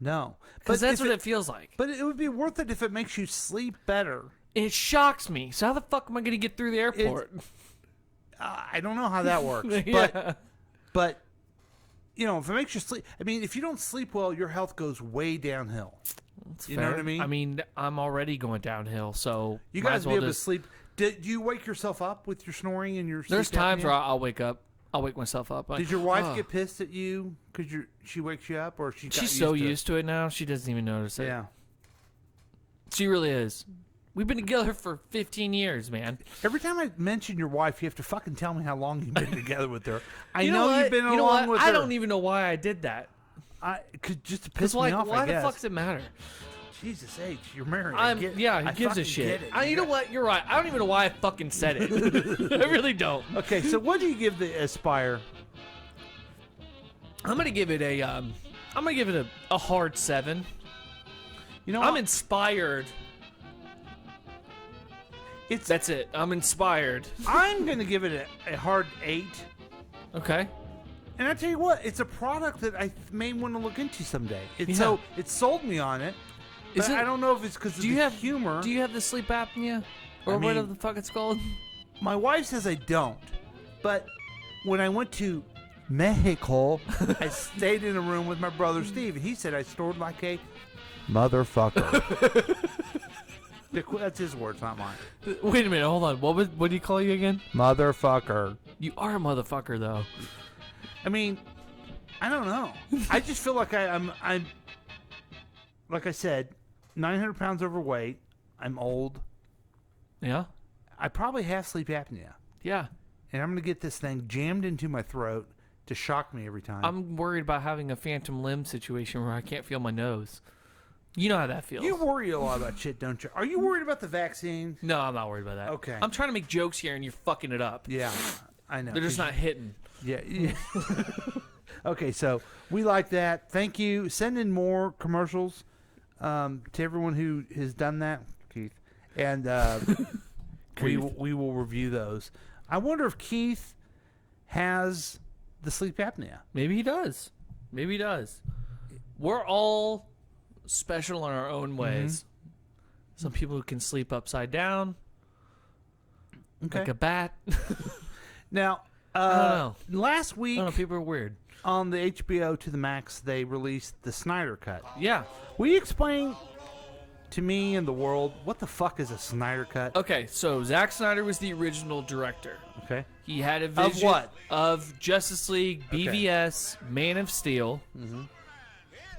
No, Because But that's if what it feels like. But it would be worth it if it makes you sleep better. It shocks me. So how the fuck am I going to get through the airport? I don't know how that works, Yeah. but if it makes you sleep. I mean, if you don't sleep well, your health goes way downhill. That's You know what I mean? I mean, I'm already going downhill, so You might guys as be well able to just- sleep. Do you wake yourself up with your snoring and your? There's sleep times apnea? where I'll wake up. I'll wake myself up. Like, Did your wife "Oh." get pissed at you because she wakes you up, or she? got She's so to it? used to it now, she doesn't even notice it. Yeah. She really is. We've been together for 15 years, man. Every time I mention your wife, you have to fucking tell me how long you've been together with her. I You know what? you've been You know along what? with her. I don't even know why I did that. Just to piss Because, like, me off. why I the guess. fuck does it matter? Jesus H, you're married. I'm, I get, yeah, I who gives a fucking shit? get it. You know what? You're right. I don't even know why I fucking said it. I really don't. Okay, so what do you give the Aspire? I'm gonna give it a hard 7. You know, I'm inspired. That's it. I'm inspired. I'm gonna give it a hard 8. Okay. And I tell you what, it's a product that I may want to look into someday. It's Yeah. so it sold me on it. But Is it- I don't know if it's because of Do you the have humor. Do you have the sleep apnea, or I mean- whatever the fuck it's called? My wife says I don't, but when I went to Mexico, I stayed in a room with my brother Steve, and he said I snored like a motherfucker. That's his words, not mine. Wait a minute, hold on. What do you call you again? Motherfucker. You are a motherfucker, though. I mean, I don't know. I just feel like I'm like I said, 900 pounds overweight. I'm old. Yeah. I probably have sleep apnea. Yeah. And I'm gonna get this thing jammed into my throat to shock me every time. I'm worried about having a phantom limb situation where I can't feel my nose. You know how that feels. You worry a lot about shit, don't you? Are you worried about the vaccine? No, I'm not worried about that. Okay. I'm trying to make jokes here, and you're fucking it up. Yeah, I know. They're just 'cause not hitting. Yeah. Okay, so we like that. Thank you. Send in more commercials to everyone who has done that, Keith, and we will review those. I wonder if Keith has the sleep apnea. Maybe he does. Maybe he does. We're all special in our own ways. Some people who can sleep upside down, like a bat. Now, I don't know. Last week, I don't know, people are weird. On the HBO to the Max, they released the Snyder Cut. Yeah. Will you explain to me and the world what the fuck is a Snyder Cut? Okay, so Zack Snyder was the original director. Okay. He had a vision Of what? Of Justice League, BVS, Man of Steel.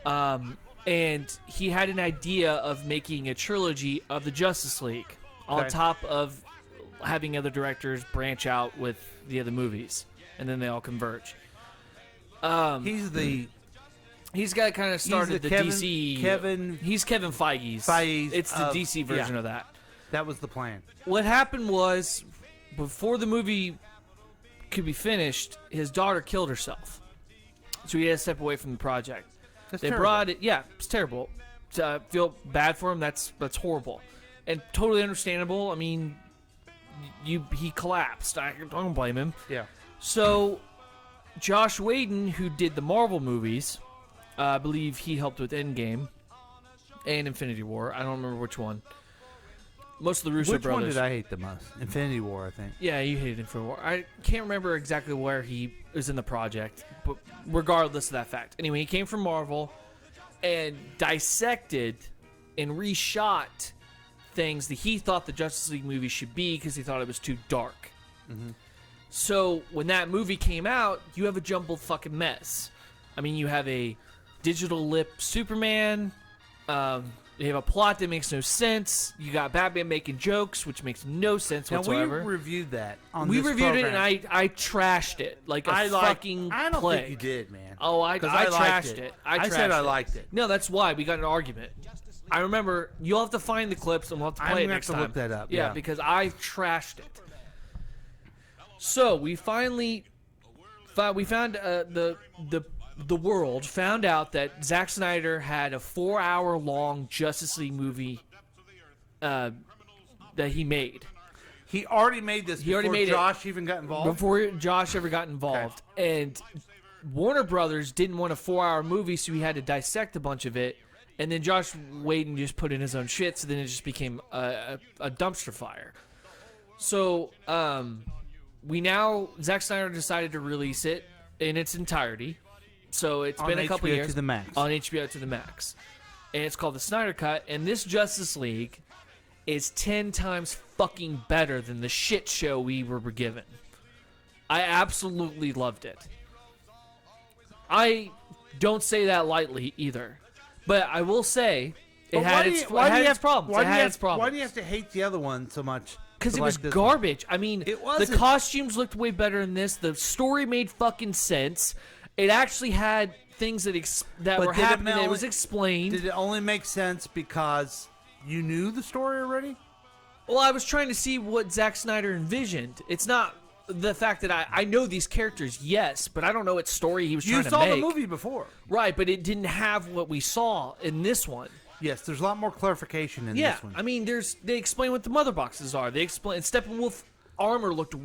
And he had an idea of making a trilogy of the Justice League on Okay. top of having other directors branch out with the other movies, and then they all converge. He's got kind of started the DC. He's Kevin Feige's. It's the DC version of that. That was the plan. What happened was, before the movie could be finished, his daughter killed herself, so he had to step away from the project. That's they terrible. brought it. Yeah, it's terrible. I feel bad for him. That's horrible, and totally understandable. I mean, he collapsed. I don't blame him. Yeah. So, Josh Whedon, who did the Marvel movies, I believe he helped with Endgame and Infinity War. I don't remember which one. Most of the Russo Which brothers. one did I hate the most? Infinity War, I think. Yeah, you hated Infinity War. I can't remember exactly where he was in the project, but regardless of that fact. Anyway, he came from Marvel and dissected and reshot things that he thought the Justice League movie should be because he thought it was too dark. So when that movie came out, you have a jumbled fucking mess. I mean, you have a digital lip Superman. You have a plot that makes no sense. You got Batman making jokes, which makes no sense whatsoever. Now, we reviewed that on We this reviewed it, program. and I trashed it like a I liked- fucking I don't plague. think you did, man. Oh, I 'Cause I liked trashed it. it. I said trashed I liked it. No, that's why we got in an argument. I remember. You'll have to find the clips, and we'll have to I'm play it gonna have next to time. look that up, Yeah, yeah. because I trashed it. So we finally we found the world found out that Zack Snyder had a 4-hour-long Justice League movie that he made. He already made this before Josh even got involved? Before Josh ever got involved. And Warner Brothers didn't want a 4-hour movie, so he had to dissect a bunch of it. And then Josh Whedon just put in his own shit, so then it just became a dumpster fire. So, Zack Snyder decided to release it in its entirety. So it's On been a couple HBO years. to the max. On HBO to the max. And it's called the Snyder Cut. And this Justice League is 10 times fucking better than the shit show we were given. I absolutely loved it. I don't say that lightly either. But I will say it had its problems. Why It do you had have- its problems. Why do you have to hate the other one so much? Because to it was like this garbage. I mean, the wasn't. costumes looked way better in this. The story made fucking sense. It actually had things that But were did it happening. It only- was explained. Did it only make sense because you knew the story already? Well, I was trying to see what Zack Snyder envisioned. It's not the fact that I know these characters, yes, but I don't know what story he was trying You to saw make. the movie before. Right, but it didn't have what we saw in this one. Yes, there's a lot more clarification in Yeah, this one. I mean, they explain what the mother boxes are. They explain Steppenwolf armor looked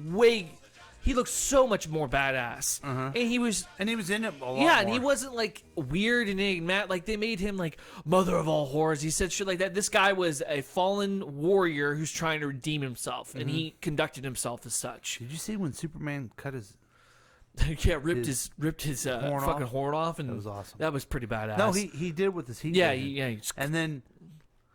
he looked so much more badass, and he was in it a lot yeah, and more. he wasn't like weird and enigmatic. Like they made him like mother of all horrors. He said shit like that. This guy was a fallen warrior who's trying to redeem himself, and he conducted himself as such. Did you see when Superman cut his? Yeah, ripped his horn fucking off? horn off, and That was awesome. That was pretty badass. No, he did with his heat. Yeah, gun. yeah. And then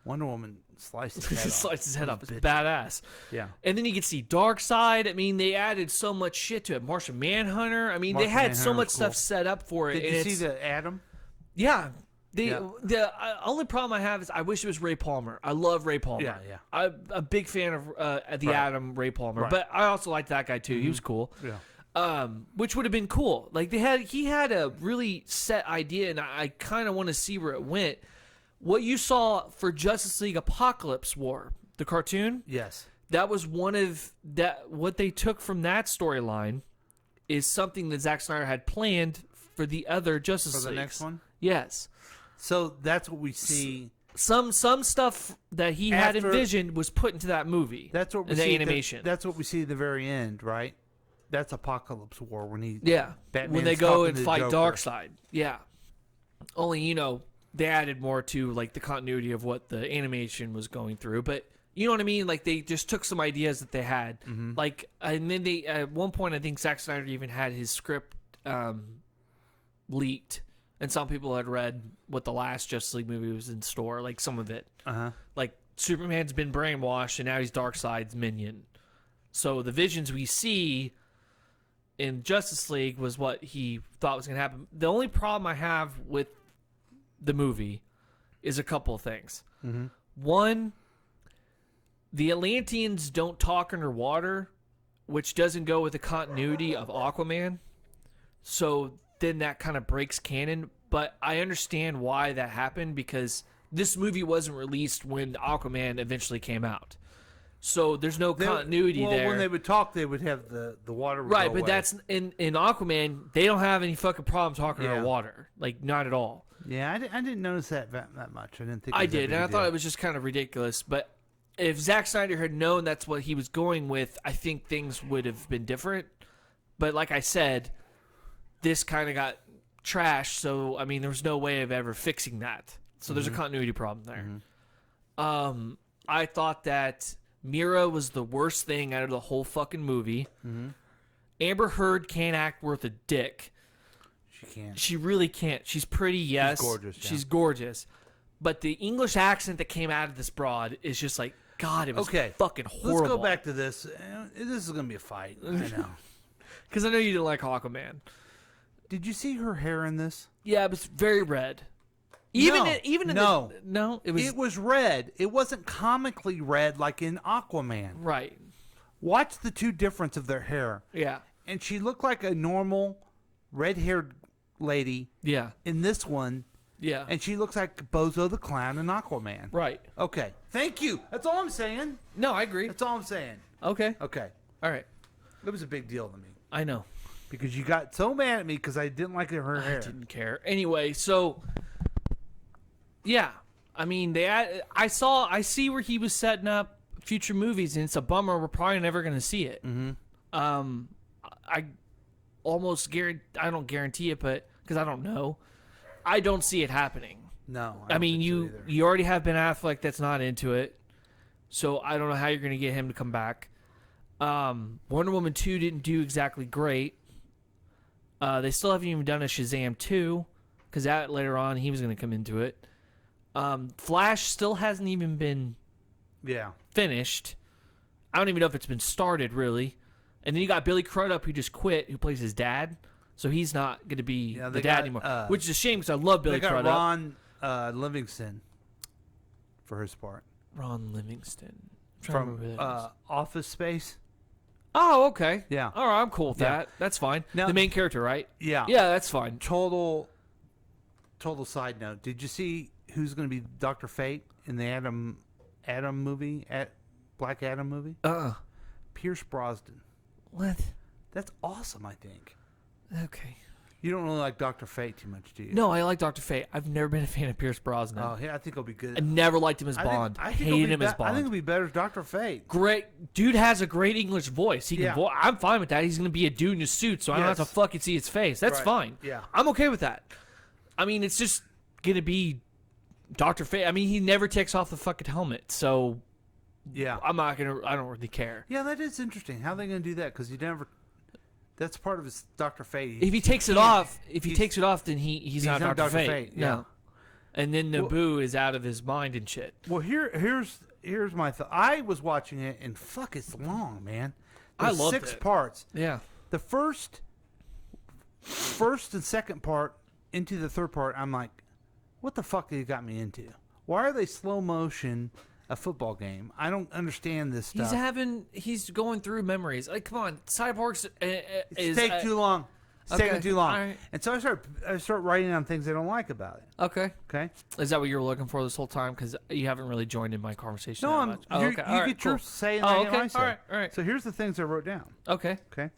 Wonder Woman sliced his head off. Sliced his head off. It's Bitch. badass. Yeah. And then you can see Darkseid. I mean, they added so much shit to it. Martian Manhunter. I mean, they Martian had so Manhunter much was stuff cool. set up for it. Did and you see it's- the Atom? Yeah. Yeah. The only problem I have is I wish it was Ray Palmer. I love Ray Palmer. Yeah, yeah. I'm a big fan of the Right. Atom Ray Palmer, Right. but I also like that guy too. He was cool. Yeah. Which would have been cool. Like he had a really set idea, and I kind of want to see where it went. What you saw for Justice League Apocalypse War, the cartoon, Yes. that was one of that. What they took from that storyline is something that Zack Snyder had planned for the other Justice For the Leagues. next one? Yes. So that's what we see. Some stuff that he had After- envisioned was put into that movie. That's what we in the see. animation. That's what we see at the very end, right? That's Apocalypse War when he. Yeah, Batman's when they go talking and to fight Joker. Darkseid. Yeah. Only, they added more to like the continuity of what the animation was going through. But You know what I mean? Like, they just took some ideas that they had. Like, and then they, at one point, I think Zack Snyder even had his script leaked. And some people had read what the last Justice League movie was in store, like some of it. Like, Superman's been brainwashed, and now he's Darkseid's minion. So the visions we see in Justice League was what he thought was going to happen. The only problem I have with the movie is a couple of things. One, the Atlanteans don't talk underwater, which doesn't go with the continuity of Aquaman. So then that kind of breaks canon. But I understand why that happened, because this movie wasn't released when Aquaman eventually came out. So there's no continuity there. When they would talk, they would have the water would Right, go but away. that's in Aquaman, they don't have any fucking problem talking underwater. Like, not at all. Yeah, I didn't notice that much. I didn't think I did, and I thought it was just kind of ridiculous. But if Zack Snyder had known that's what he was going with, I think things would have been different. But like I said, this kind of got trashed, so, I mean, there was no way of ever fixing that. So there's a continuity problem there. I thought that Mira was the worst thing out of the whole fucking movie. Amber Heard can't act worth a dick. She can't. She really can't. She's pretty, yes. She's gorgeous. She's gorgeous. But the English accent that came out of this broad is just like, God, it was fucking horrible. Let's go back to this. This is going to be a fight. I know. Because I know you didn't like Aquaman. Did you see her hair in this? Yeah, it was very red. No. It was red. It wasn't comically red like in Aquaman. Right. Watch the two difference of their hair. Yeah. And she looked like a normal red-haired lady. Yeah. In this one. Yeah. And she looks like Bozo the Clown in Aquaman. Right. Okay. Thank you. That's all I'm saying. No, I agree. That's all I'm saying. Okay. Okay. All right. It was a big deal to me. I know. Because you got so mad at me because I didn't like her hair. I didn't care. Anyway, so yeah, I mean, I see where he was setting up future movies, and it's a bummer. We're probably never going to see it. I almost guarantee. I don't guarantee it, but because I don't know, I don't see it happening. No, I mean, you already have Ben Affleck that's not into it, so I don't know how you're going to get him to come back. Wonder Woman 2 didn't do exactly great. They still haven't even done a Shazam 2, because that later on he was going to come into it. Flash still hasn't even been finished. I don't even know if it's been started, really. And then you got Billy Crudup, who just quit, who plays his dad. So he's not going to be the dad anymore. Which is a shame, because I love Billy Crudup. They got Ron Livingston for his part. Ron Livingston. I'm trying to remember who that is. Office Space. Oh, okay. Yeah. All right, I'm cool with that. That's fine. Now, the main character, right? Yeah. Yeah, that's fine. Total side note. Did you see who's going to be Dr. Fate in the Adam movie, Black Adam movie? Pierce Brosnan. What? That's awesome, I think. Okay. You don't really like Dr. Fate too much, do you? No, I like Dr. Fate. I've never been a fan of Pierce Brosnan. Oh, yeah, I think he'll be good. I never liked him as Bond. I hated him as Bond. I think he'll be better as Dr. Fate. Great. Dude has a great English voice. He can I'm fine with that. He's going to be a dude in a suit, so I don't have to fucking see his face. That's fine. Yeah. I'm okay with that. I mean, it's just going to be Dr. Fate. I mean, he never takes off the fucking helmet, so yeah, I don't really care. Yeah, that is interesting. How are they going to do that? Because you never... That's part of his Dr. Fate. If he takes it off, then he's not Dr. Fate. No. And then Naboo is out of his mind and shit. Well, here's my thought. I was watching it, and fuck, it's long, man. I There's loved 6 it. parts. Yeah. The first and second part into the third part, I'm like, what the fuck did you got me into? Why are they slow motion a football game? I don't understand this stuff. He's going through memories. Like, come on, Cyborg's It's taking too long. It's taking too long. All right. And so I start writing down things I don't like about it. Okay. Okay. Is that what you were looking for this whole time? Because you haven't really joined in my conversation. No, that much. Oh, okay. You get your say and oh, I okay. get my say. All right. So here's the things I wrote down. Okay. Okay.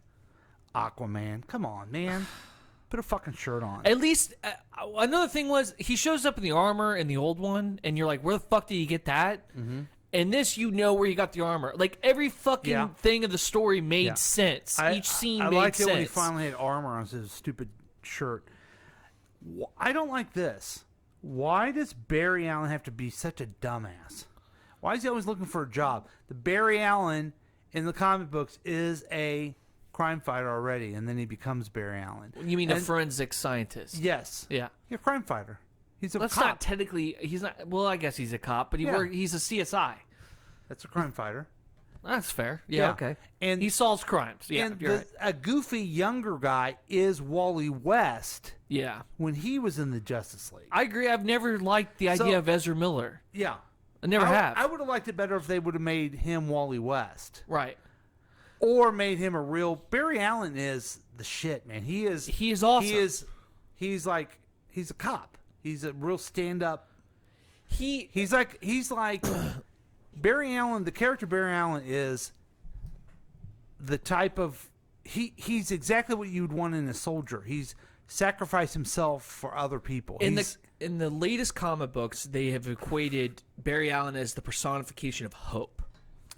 Aquaman. Come on, man. Put a fucking shirt on. At least another thing was he shows up in the armor in the old one, and you're like, where the fuck did you get that? Mm-hmm. And this, you know where you got the armor. Like, every fucking thing of the story made sense. Each scene made sense. I liked it when he finally had armor on his stupid shirt. I don't like this. Why does Barry Allen have to be such a dumbass? Why is he always looking for a job? The Barry Allen in the comic books is a crime fighter already, and then he becomes Barry Allen. You mean a forensic scientist? Yes. Yeah. You're a crime fighter. He's a That's cop. not technically. He's not. Well, I guess he's a cop, but he's a CSI. That's a crime fighter. That's fair. Yeah. Okay. And he solves crimes. Yeah. and You're right. a goofy younger guy is Wally West. Yeah. When he was in the Justice League. I agree. I've never liked the idea of Ezra Miller. Yeah. I never have. I would have liked it better if they would have made him Wally West. Right. Or made him a real... Barry Allen is the shit, man. He is awesome. He's like... He's a cop. He's a real stand-up... He's like... Barry Allen, the character Barry Allen is the type of... He's exactly what you'd want in a soldier. He's sacrificed himself for other people. In the latest comic books, they have equated Barry Allen as the personification of hope.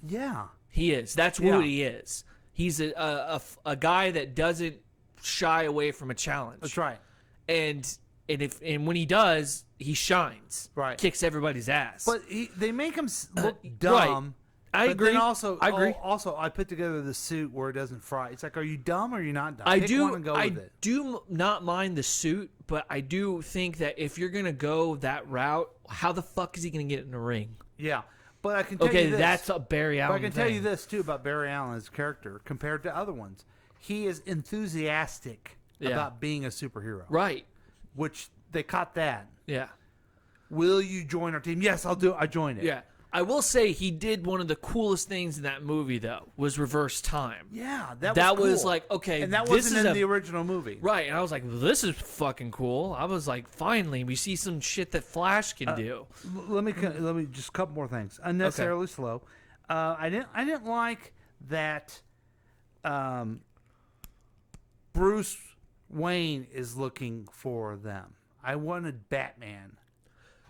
Yeah. He is. That's what he is. He's a guy that doesn't shy away from a challenge. That's right. And when he does, he shines. Right. Kicks everybody's ass. But they make him look dumb. Right. I but agree. Then also, I agree. Also, I put together the suit where it doesn't fry. It's like, are you dumb or are you not dumb? I Pick do. one and go I with it. do not mind the suit, but I do think that if you're gonna go that route, how the fuck is he gonna get in the ring? Yeah, but I can tell you this. That's a Barry Allen. But I can tell you this too about Barry Allen's character compared to other ones. He is enthusiastic about being a superhero. Right. Which they caught that. Yeah. Will you join our team? Yes, I'll do it. I joined it. Yeah. I will say he did one of the coolest things in that movie, though, was reverse time. Yeah, that was cool. like, okay, and that this wasn't is in the original movie. Right, and I was like, this is fucking cool. I was like, finally, we see some shit that Flash can do. Let me just a couple more things. Unnecessarily slow. I didn't like that Bruce Wayne is looking for them. I wanted Batman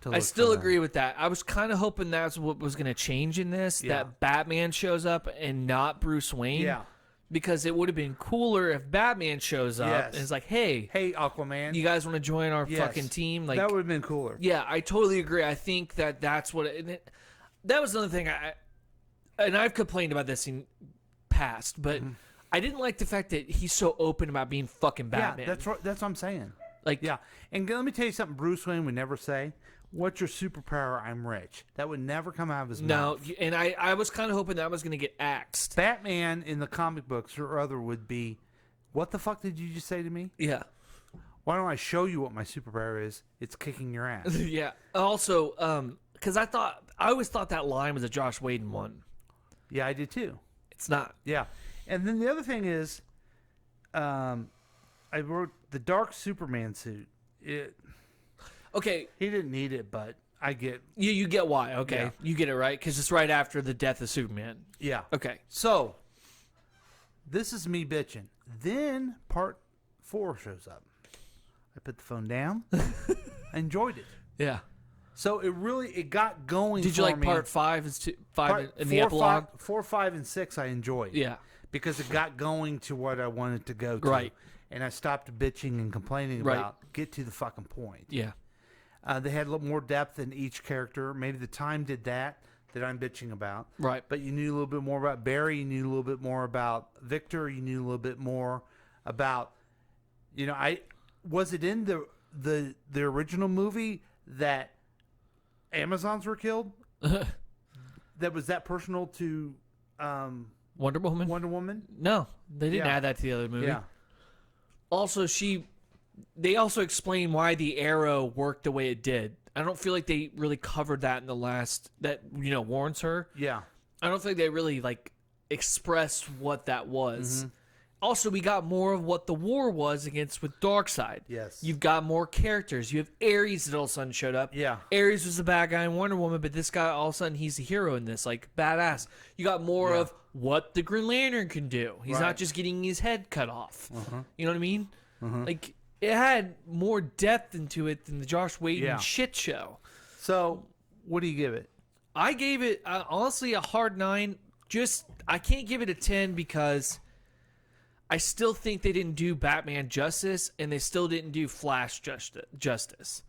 to look I still for them. agree with that. I was kind of hoping that's what was going to change in this, that Batman shows up and not Bruce Wayne. Yeah. Because it would have been cooler if Batman shows up Yes. and is like, hey, Aquaman, you guys want to join our Yes. fucking team? Like, that would have been cooler. Yeah, I totally agree. I think that's what that was another thing. And I've complained about this in past, but I didn't like the fact that he's so open about being fucking Batman. Yeah, that's right. That's what I'm saying. Like, yeah, and let me tell you something. Bruce Wayne would never say, "What's your superpower? I'm rich." That would never come out of his mouth. No, and I was kind of hoping that was going to get axed. Batman in the comic books or other would be, "What the fuck did you just say to me?" Yeah. Why don't I show you what my superpower is? It's kicking your ass. Yeah. Also, because I always thought that line was a Josh Whedon one. Yeah, I did too. It's not. Yeah, and then the other thing is, I wrote the dark Superman suit. Okay, he didn't need it, but I get you get why. Okay, Yeah. you get it right because it's right after the death of Superman. Yeah. Okay. So this is me bitching. Then part 4 shows up. I put the phone down. I enjoyed it. Yeah. So it got going. Did you for like me. part 5 and 5 Part in the 4, epilogue? 4, 5, and 6 I enjoyed. Yeah. Because it got going to what I wanted to go to. Right. And I stopped bitching and complaining Right. about get to the fucking point. Yeah. They had a little more depth in each character. Maybe the time did that I'm bitching about. Right. But you knew a little bit more about Barry. You knew a little bit more about Victor. You knew a little bit more about, was it in the original movie that Amazons were killed? That was that personal to Wonder Woman? Wonder Woman? No, they didn't Yeah. add that to the other movie. Yeah. Also, they also explain why the arrow worked the way it did. I don't feel like they really covered that in the last that warns her. Yeah. I don't think they really expressed what that was. Also, we got more of what the war was against with Darkseid. Yes. You've got more characters. You have Ares that all of a sudden showed up. Yeah. Ares was the bad guy in Wonder Woman, but this guy all of a sudden he's the hero in this, badass. You got more of what the Green Lantern can do. He's Right. not just getting his head cut off. Uh-huh. You know what I mean? Uh-huh. It had more depth into it than the Josh Whedon Yeah. shit show. So, what do you give it? I gave it, honestly, a hard 9. I can't give it a 10 because I still think they didn't do Batman justice, and they still didn't do Flash justice.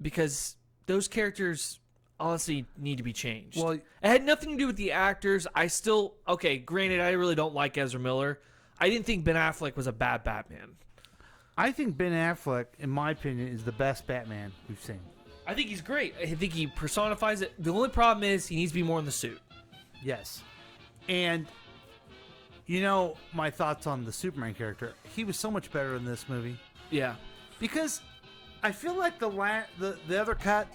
Because those characters, honestly need to be changed. Well, it had nothing to do with the actors. Granted, I really don't like Ezra Miller. I didn't think Ben Affleck was a bad Batman. I think Ben Affleck, in my opinion, is the best Batman we've seen. I think he's great. I think he personifies it. The only problem is he needs to be more in the suit. Yes. And, you know, my thoughts on the Superman character. He was so much better in this movie. Yeah. Because I feel like the other cut,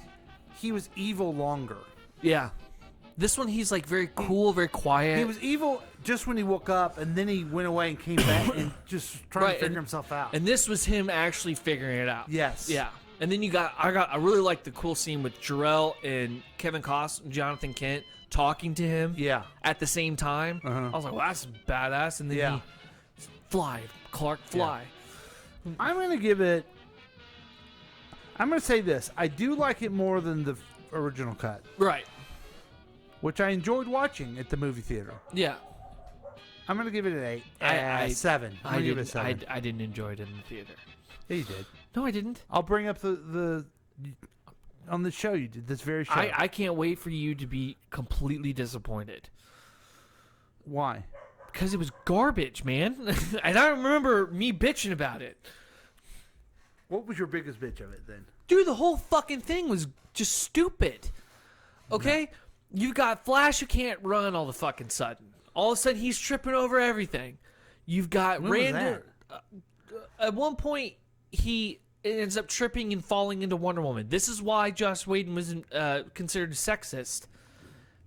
he was evil longer. Yeah. This one, he's like very cool, very quiet. He was evil just when he woke up, and then he went away and came back and just trying to figure himself out. And this was him actually figuring it out. Yes. Yeah. And then I really like the cool scene with Jarrell and Kevin Costner and Jonathan Kent talking to him. Yeah. At the same time. I was like, well, that's badass. And then he Clark fly. Yeah. I'm going to say this. I do like it more than the original cut. Right. Which I enjoyed watching at the movie theater. Yeah. I'm going to give it an 8. 7. I'm going to give it a 7. I didn't enjoy it in the theater. Yeah, you did. No, I didn't. I'll bring up the on the show you did, this very show. I can't wait for you to be completely disappointed. Why? Because it was garbage, man. And I remember me bitching about it. What was your biggest bitch of it then? Dude, the whole fucking thing was just stupid. Okay? No. You've got Flash who can't run all the fucking sudden. All of a sudden, he's tripping over everything. You've got random... at one point, he ends up tripping and falling into Wonder Woman. This is why Joss Whedon was considered sexist.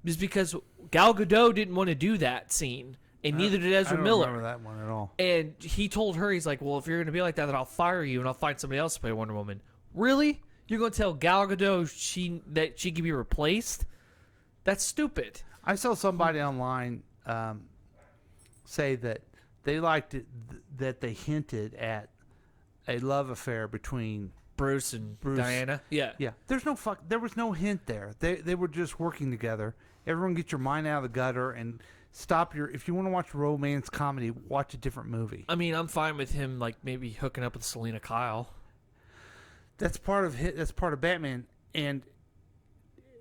Is because Gal Gadot didn't want to do that scene, and neither did Ezra Miller. I don't remember that one at all. And he told her, he's like, well, if you're going to be like that, then I'll fire you, and I'll find somebody else to play Wonder Woman. Really? You're going to tell Gal Gadot that she can be replaced? That's stupid. I saw somebody online say that they liked it, that they hinted at a love affair between Bruce and Diana. Yeah. Yeah. There was no hint there. They were just working together. Everyone get your mind out of the gutter and stop if you want to watch romance comedy, watch a different movie. I mean, I'm fine with him like maybe hooking up with Selena Kyle. That's part of Batman, and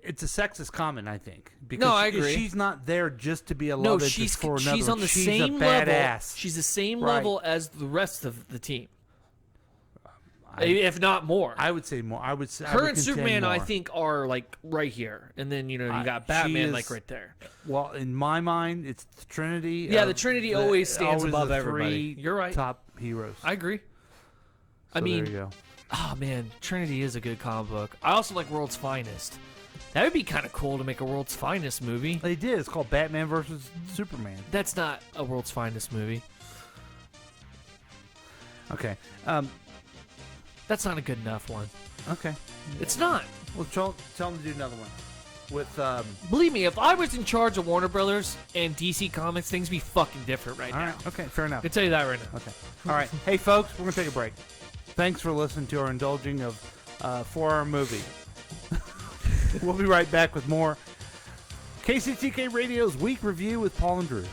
it's a sexist comment, I think. Because I agree. She's not there just to be a love interest for another. She's on the same level. She's the same level as the rest of the team, if not more. I would say more. Her and Superman, I think, are like right here, and then you got Batman like right there. Well, in my mind, it's the Trinity. Yeah, the Trinity always stands above everybody. You're right. Top heroes. I agree. So there you go. Oh man, Trinity is a good comic book. I also like World's Finest. That would be kind of cool to make a World's Finest movie. They did. It's called Batman versus Superman. That's not a World's Finest movie. Okay. That's not a good enough one. Okay. It's not. Well, tell them to do another one. With believe me, if I was in charge of Warner Brothers and DC Comics, things would be fucking different right now. All right. Okay, fair enough. I can tell you that right now. Okay. All right. Hey, folks, we're going to take a break. Thanks for listening to our indulging of 4-hour movie. We'll be right back with more KCTK Radio's Week Review with Paul and Drew.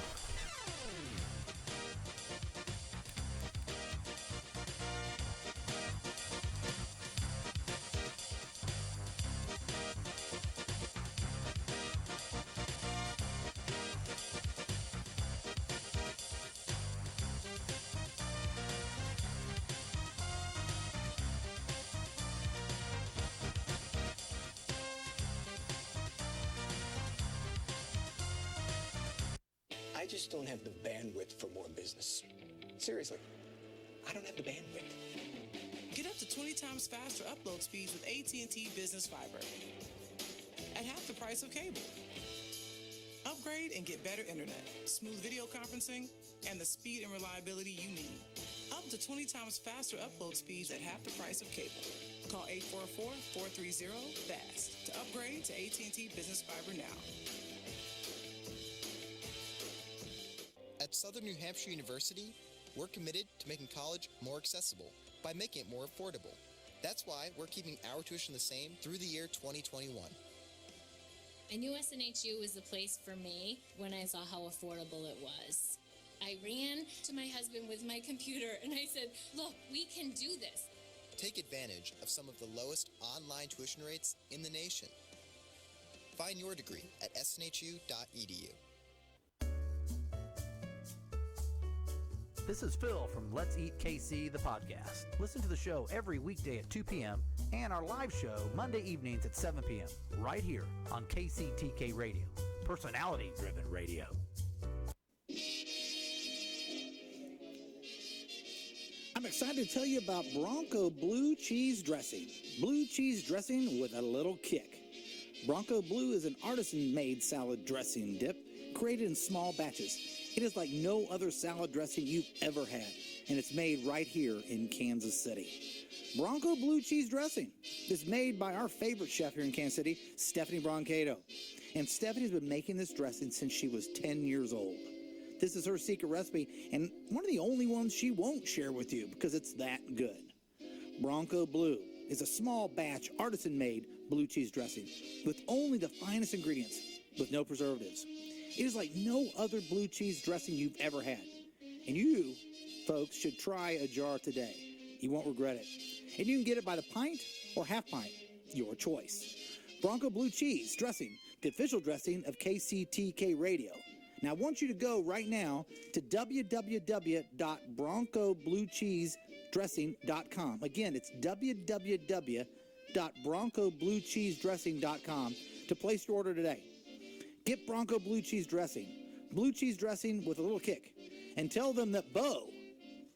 I just don't have the bandwidth for more business. Seriously, I don't have the bandwidth. Get up to 20 times faster upload speeds with AT&T Business Fiber at half the price of cable. Upgrade and get better internet, smooth video conferencing, and the speed and reliability you need. Up to 20 times faster upload speeds at half the price of cable. Call 844-430-FAST to upgrade to AT&T Business Fiber now. At Southern New Hampshire University, we're committed to making college more accessible by making it more affordable. That's why we're keeping our tuition the same through the year 2021. I knew SNHU was the place for me when I saw how affordable it was. I ran to my husband with my computer and I said, look, we can do this. Take advantage of some of the lowest online tuition rates in the nation. Find your degree at snhu.edu. This is Phil from Let's Eat KC, the podcast. Listen to the show every weekday at 2 p.m. and our live show Monday evenings at 7 p.m. right here on KCTK Radio, personality-driven radio. I'm excited to tell you about Bronco Blue Cheese Dressing. Blue cheese dressing with a little kick. Bronco Blue is an artisan-made salad dressing dip created in small batches. It is like no other salad dressing you've ever had, and it's made right here in Kansas City. Bronco Blue Cheese Dressing is made by our favorite chef here in Kansas City, Stephanie Broncato. And Stephanie's been making this dressing since she was 10 years old. This is her secret recipe, and one of the only ones she won't share with you because it's that good. Bronco Blue is a small batch, artisan-made blue cheese dressing with only the finest ingredients, with no preservatives. It is like no other blue cheese dressing you've ever had. And you, folks, should try a jar today. You won't regret it. And you can get it by the pint or half pint, your choice. Bronco Blue Cheese Dressing, the official dressing of KCTK Radio. Now, I want you to go right now to www.broncobluecheesedressing.com. Again, it's www.broncobluecheesedressing.com to place your order today. Get Bronco Blue Cheese Dressing with a little kick, and tell them that Bo,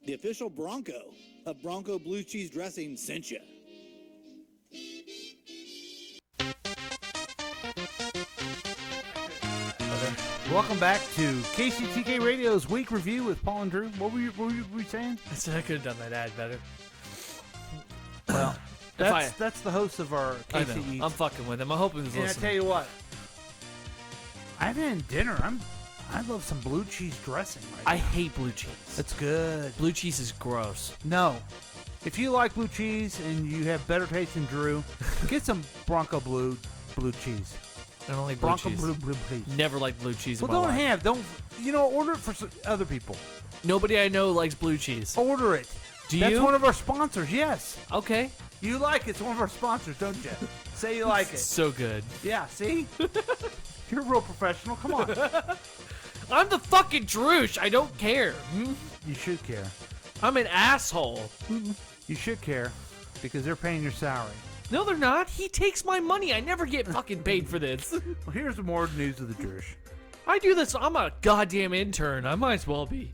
the official Bronco of Bronco Blue Cheese Dressing, sent you. Welcome back to KCTK Radio's Week Review with Paul and Drew. What were you saying? I said I could have done that ad better. Well, that's the host of our I know. KCE. I'm fucking with him. I hope he was And listening. I tell you what, I've had dinner. I love some blue cheese dressing right I now. hate blue cheese. It's good. Blue cheese is gross. No. If you like blue cheese and you have better taste than Drew, get some Bronco Blue cheese. I don't like blue Bronco cheese. Blue cheese. Never liked blue cheese Well, in my life. order it for other people. Nobody I know likes blue cheese. Order it. Do That's you? one of our sponsors, yes. Okay. You like it. It's one of our sponsors, don't you? Say you like it. So good. Yeah, see? You're a real professional. Come on. I'm the fucking Droosh. I don't care. You should care. I'm an asshole. You should care because they're paying your salary. No, they're not. He takes my money. I never get fucking paid for this. Well, here's more news of the Drush. I do this. I'm a goddamn intern. I might as well be.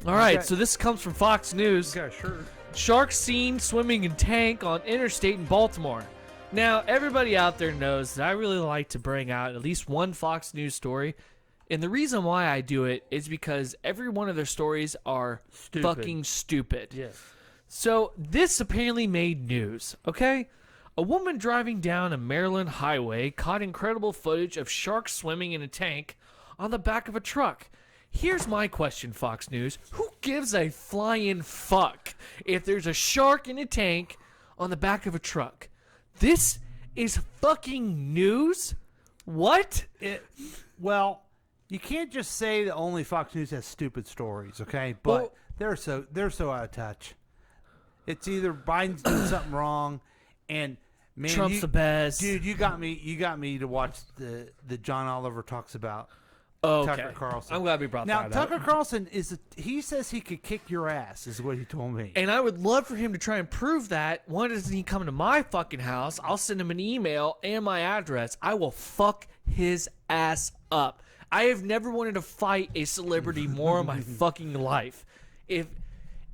All right, so this comes from Fox News. Okay, sure. Shark seen swimming in tank on interstate in Baltimore. Now, everybody out there knows that I really like to bring out at least one Fox News story. And the reason why I do it is because every one of their stories are fucking stupid. Yes. So this apparently made news, okay? A woman driving down a Maryland highway caught incredible footage of sharks swimming in a tank on the back of a truck. Here's my question, Fox News. Who gives a flying fuck if there's a shark in a tank on the back of a truck? This is fucking news? What? Well, you can't just say that only Fox News has stupid stories, okay? But they're so out of touch. It's either Biden's doing something wrong, and man, Trump's the best. Dude, you got me to watch the John Oliver talks about Tucker Carlson. I'm glad we brought now, that Tucker up. Carlson he says he could kick your ass, is what he told me. And I would love for him to try and prove that. Why doesn't he come to my fucking house? I'll send him an email and my address. I will fuck his ass up. I have never wanted to fight a celebrity more in my fucking life. If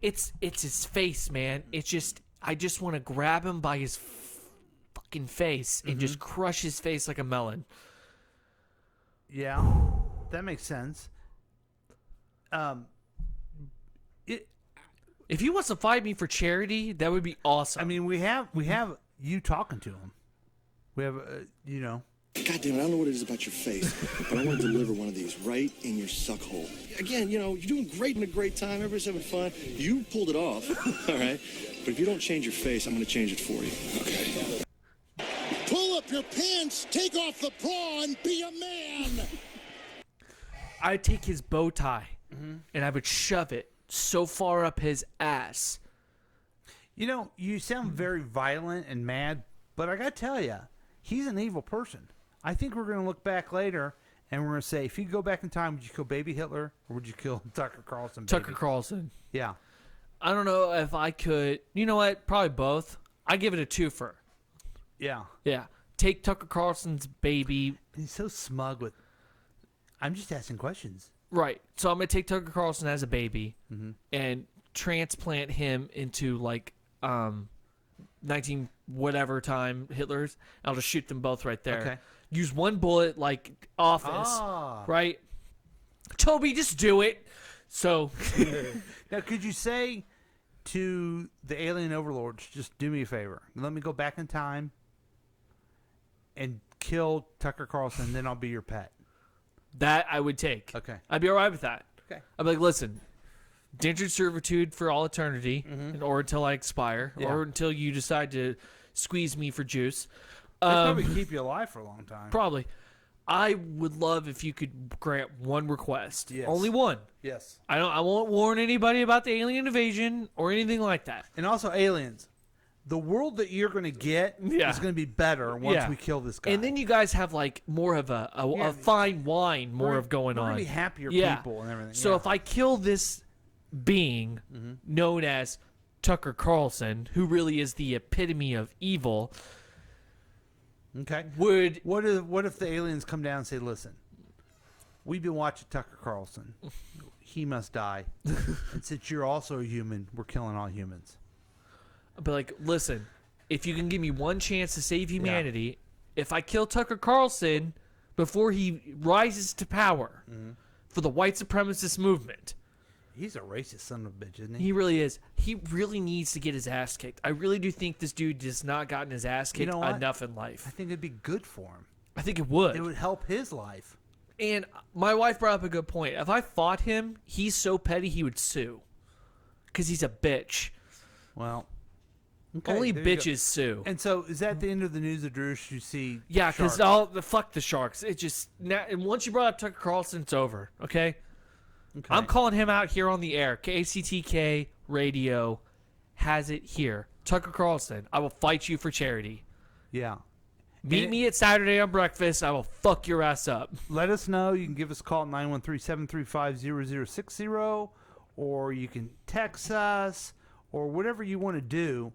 it's his face, man. It's just I just want to grab him by his fucking face and just crush his face like a melon. Yeah, that makes sense. If he wants to fight me for charity, that would be awesome. I mean, we have you talking to him. We have God damn it, I don't know what it is about your face, but I want to deliver one of these right in your suck hole. Again, you're doing great in a great time. Everybody's having fun. You pulled it off, all right? But if you don't change your face, I'm going to change it for you, okay? Pull up your pants, take off the bra, and be a man. I'd take his bow tie and I would shove it so far up his ass. You sound very violent and mad, but I got to tell you, he's an evil person. I think we're going to look back later and we're going to say, if you could go back in time, would you kill baby Hitler or would you kill Tucker Carlson? Tucker Carlson. Yeah. I don't know if I could. You know what? Probably both. I give it a twofer. Yeah. Yeah. Take Tucker Carlson's baby. He's so smug with. I'm just asking questions. Right. So I'm gonna take Tucker Carlson as a baby and transplant him into like 19 whatever time Hitler's. I'll just shoot them both right there. Okay. Use one bullet like Office. Right. Toby, just do it. So now, could you say to the alien overlords, just do me a favor, let me go back in time and kill Tucker Carlson, then I'll be your pet? That I would take. Okay. I'd be all right with that. Okay. I'd be like, listen, indentured servitude for all eternity, or until I expire, Yeah. or until you decide to squeeze me for juice. They'd probably keep you alive for a long time. Probably. I would love if you could grant one request. Yes. Only one. Yes. I won't warn anybody about the alien invasion or anything like that. And also, aliens. The world that you're going to get is going to be better once we kill this guy. And then you guys have like more of a fine wine, more of going we're on. gonna be happier people and everything. So Yeah. if I kill this being known as Tucker Carlson, who really is the epitome of evil, Okay. would What if the aliens come down and say, listen, we've been watching Tucker Carlson. He must die. And since you're also a human, we're killing all humans. I'd be like, listen, if you can give me one chance to save humanity, if I kill Tucker Carlson before he rises to power for the white supremacist movement. He's a racist son of a bitch, isn't he? He really is. He really needs to get his ass kicked. I really do think this dude has not gotten his ass kicked enough in life. I think it'd be good for him. I think it would. It would help his life. And my wife brought up a good point. If I fought him, he's so petty he would sue. Because he's a bitch. Well, okay, only there you go. bitches sue. And so, is that the end of the news of Drush? You see, Yeah, because sharks? fuck the Sharks. It just and once you brought up Tucker Carlson, it's over. Okay, I'm calling him out here on the air. KCTK Radio has it here. Tucker Carlson, I will fight you for charity. Yeah. Meet me at Saturday on breakfast. I will fuck your ass up. Let us know. You can give us a call at 913-735-0060, or you can text us, or whatever you want to do.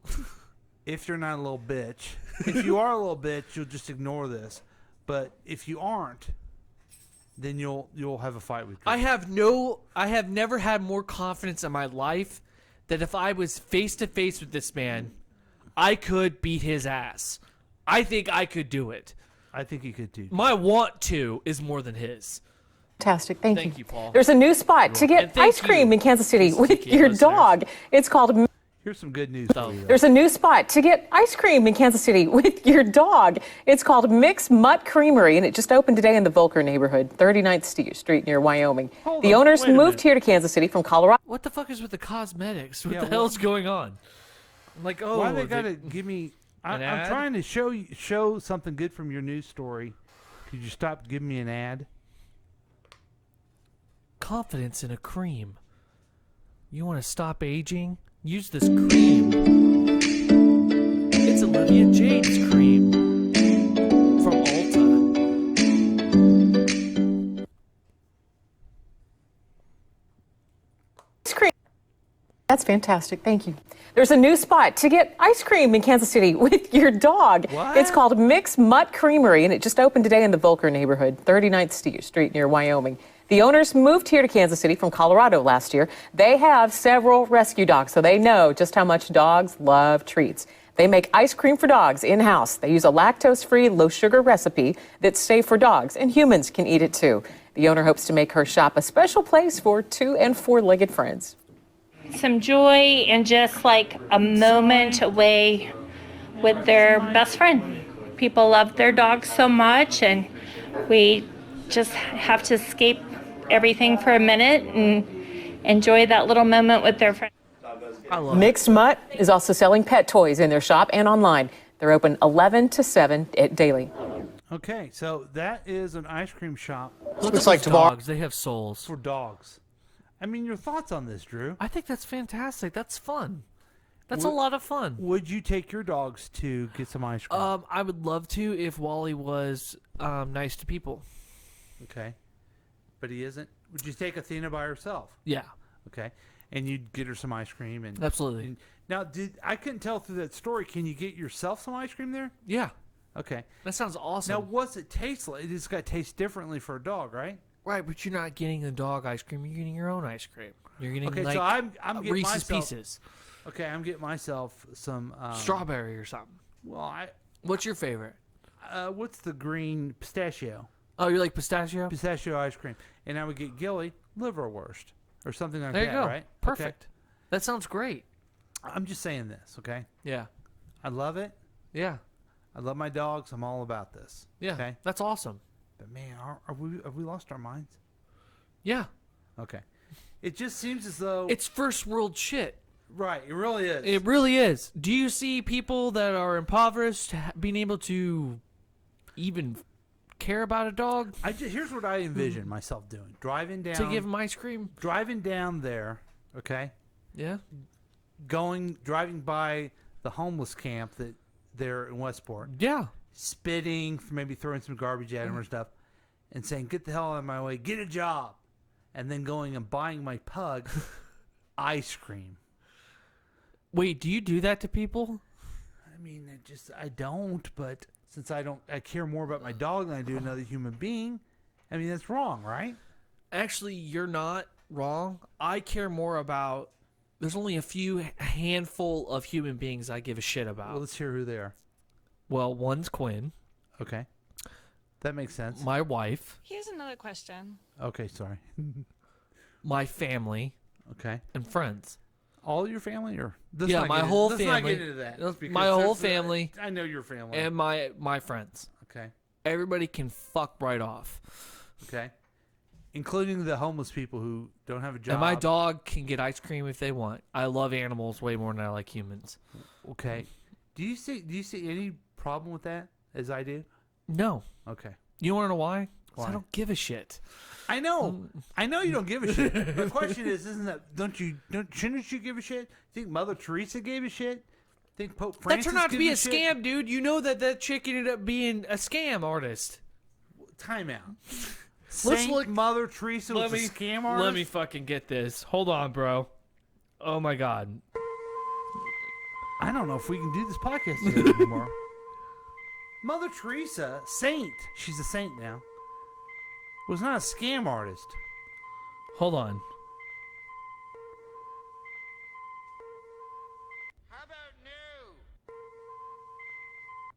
If you're not a little bitch, if you are a little bitch, you'll just ignore this. But if you aren't, then you'll have a fight with. I have never had more confidence in my life that if I was face to face with this man, I could beat his ass. I think I could do it. I think you could too. My want to is more than his. Fantastic. Thank you. Thank you, Paul. There's a new spot to get ice cream in Kansas City with your dog. It's called. Here's some good news for you. There's a new spot to get ice cream in Kansas City with your dog. It's called Mix Mutt Creamery, and it just opened today in the Volker neighborhood, 39th Street near Wyoming. The owners moved here to Kansas City from Colorado. What the fuck is with the cosmetics? What Yeah, the hell's going on? I'm like, oh, why they gotta give me? an I'm ad? trying to show something good from your news story. Could you stop giving me an ad? Confidence in a cream. You want to stop aging? Use this cream. It's Olivia Jade's cream from Ulta. Ice cream. That's fantastic. Thank you. There's a new spot to get ice cream in Kansas City with your dog. What? It's called Mix Mutt Creamery, and it just opened today in the Volker neighborhood, 39th Street near Wyoming. The owners moved here to Kansas City from Colorado last year. They have several rescue dogs, so they know just how much dogs love treats. They make ice cream for dogs in-house. They use a lactose-free, low-sugar recipe that's safe for dogs, and humans can eat it too. The owner hopes to make her shop a special place for 2- and 4-legged friends. Some joy and just like a moment away with their best friend. People love their dogs so much, and we just have to escape everything for a minute and enjoy that little moment with their friend. Mixed Mutt is also selling pet toys in their shop and online. They're open 11 to 7 daily. Okay, so that is an ice cream shop. Looks like dogs. They have souls. For dogs. I mean, your thoughts on this, Drew? I think that's fantastic. That's fun. That's a lot of fun. Would you take your dogs to get some ice cream? I would love to if Wally was nice to people. Okay. But he isn't? Would you take Athena by herself? Yeah. Okay. And you'd get her some ice cream. And Absolutely. Now, I couldn't tell through that story. Can you get yourself some ice cream there? Yeah. Okay. That sounds awesome. Now, what's it taste like? It's got to taste differently for a dog, right? Right, but you're not getting the dog ice cream. You're getting your own ice cream. You're getting Okay, like so I'm getting Reese's myself, Pieces. Okay, I'm getting myself some Strawberry or something. Well, What's your favorite? What's the green pistachio? Oh, you like pistachio? Pistachio ice cream, and I would get Gilly liverwurst or something like There that. you go. Right? Perfect. That sounds great. I'm just saying this, okay? Yeah. I love it. Yeah. I love my dogs. I'm all about this. Yeah. Okay. That's awesome. But man, have we lost our minds? Yeah. Okay. It just seems as though It's first world shit. Right. It really is. It really is. Do you see people that are impoverished being able to even care about a dog? Here's what I envision myself doing: driving down To give them ice cream? driving down there. Okay. Yeah. Driving by the homeless camp that there in Westport. Yeah. Spitting, maybe throwing some garbage at him or stuff, and saying, "Get the hell out of my way! Get a job!" And then going and buying my pug ice cream. Wait, do you do that to people? I mean, I don't. But since I care more about my dog than I do another human being. I mean, that's wrong, right? Actually, you're not wrong. I care more about. There's only a handful of human beings I give a shit about. Well, let's hear who they are. Well, one's Quinn. Okay. That makes sense. My wife. Here's another question. Okay, sorry. My family. Okay. And friends. All your family, or yeah, my whole family. Let's not get into that. My whole family. I know your family. And my friends. Okay. Everybody can fuck right off. Okay. Including the homeless people who don't have a job. And my dog can get ice cream if they want. I love animals way more than I like humans. Okay. Do you see any problem with that, as I do? No. Okay. You want to know why? 'Cause Why? I don't give a shit. I know. I know you don't give a shit. The question is, shouldn't you give a shit? Think Mother Teresa gave a shit? Think Pope Francis That turned out to be a gives shit? scam, dude. You know that chick ended up being a scam artist. Time out. Let's Saint look. Mother Teresa was a scam artist? Let me fucking get this. Hold on, bro. Oh my god. I don't know if we can do this podcast together anymore. Mother Teresa, saint. She's a saint now. Was not a scam artist. Hold on.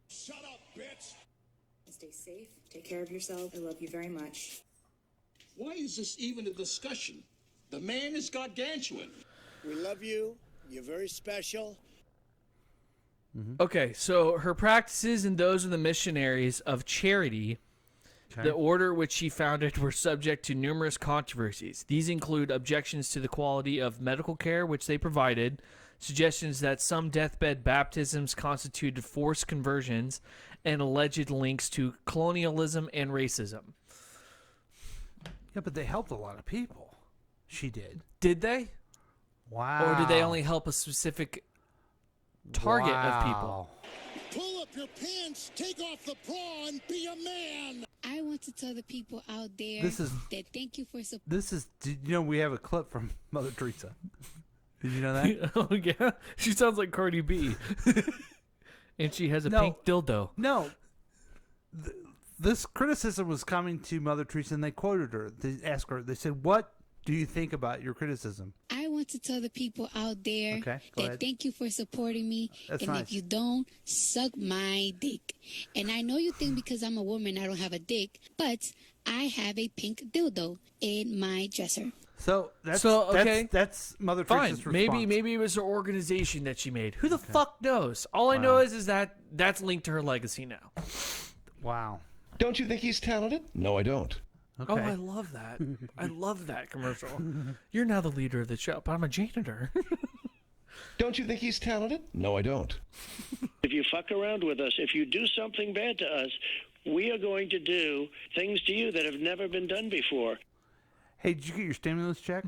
Shut up, bitch! Stay safe. Take care of yourself. I love you very much. Why is this even a discussion? The man is gargantuan. We love you. You're very special. Okay, so her practices and those of the missionaries of charity, the order which she founded, were subject to numerous controversies. These include objections to the quality of medical care which they provided, suggestions that some deathbed baptisms constituted forced conversions, and alleged links to colonialism and racism. Yeah, but they helped a lot of people. She did. Did they? Wow. Or did they only help a specific target of people? Pull up your pants, take off the bra, and be a man! I want to tell the people out there This is- that thank you for support. Did you know we have a clip from Mother Teresa? Did you know that? Oh, yeah? She sounds like Cardi B. And she has a pink dildo. No. This criticism was coming to Mother Teresa, and they quoted her. They asked her, they said, "What do you think about your criticism?" I want to tell the people out there Okay, go that ahead. thank you for supporting me. That's and nice. if you don't, suck my dick. And I know you think because I'm a woman I don't have a dick, but I have a pink dildo in my dresser. So that's okay. That's Mother Fine. Teresa's response. Maybe it was her organization that she made. Who the fuck knows? All I know is that that's linked to her legacy now. Wow. Don't you think he's talented? No, I don't. Oh, I love that. I love that commercial. You're now the leader of the show, but I'm a janitor. Don't you think he's talented? No, I don't. If you fuck around with us, if you do something bad to us, we are going to do things to you that have never been done before. Hey, did you get your stimulus check?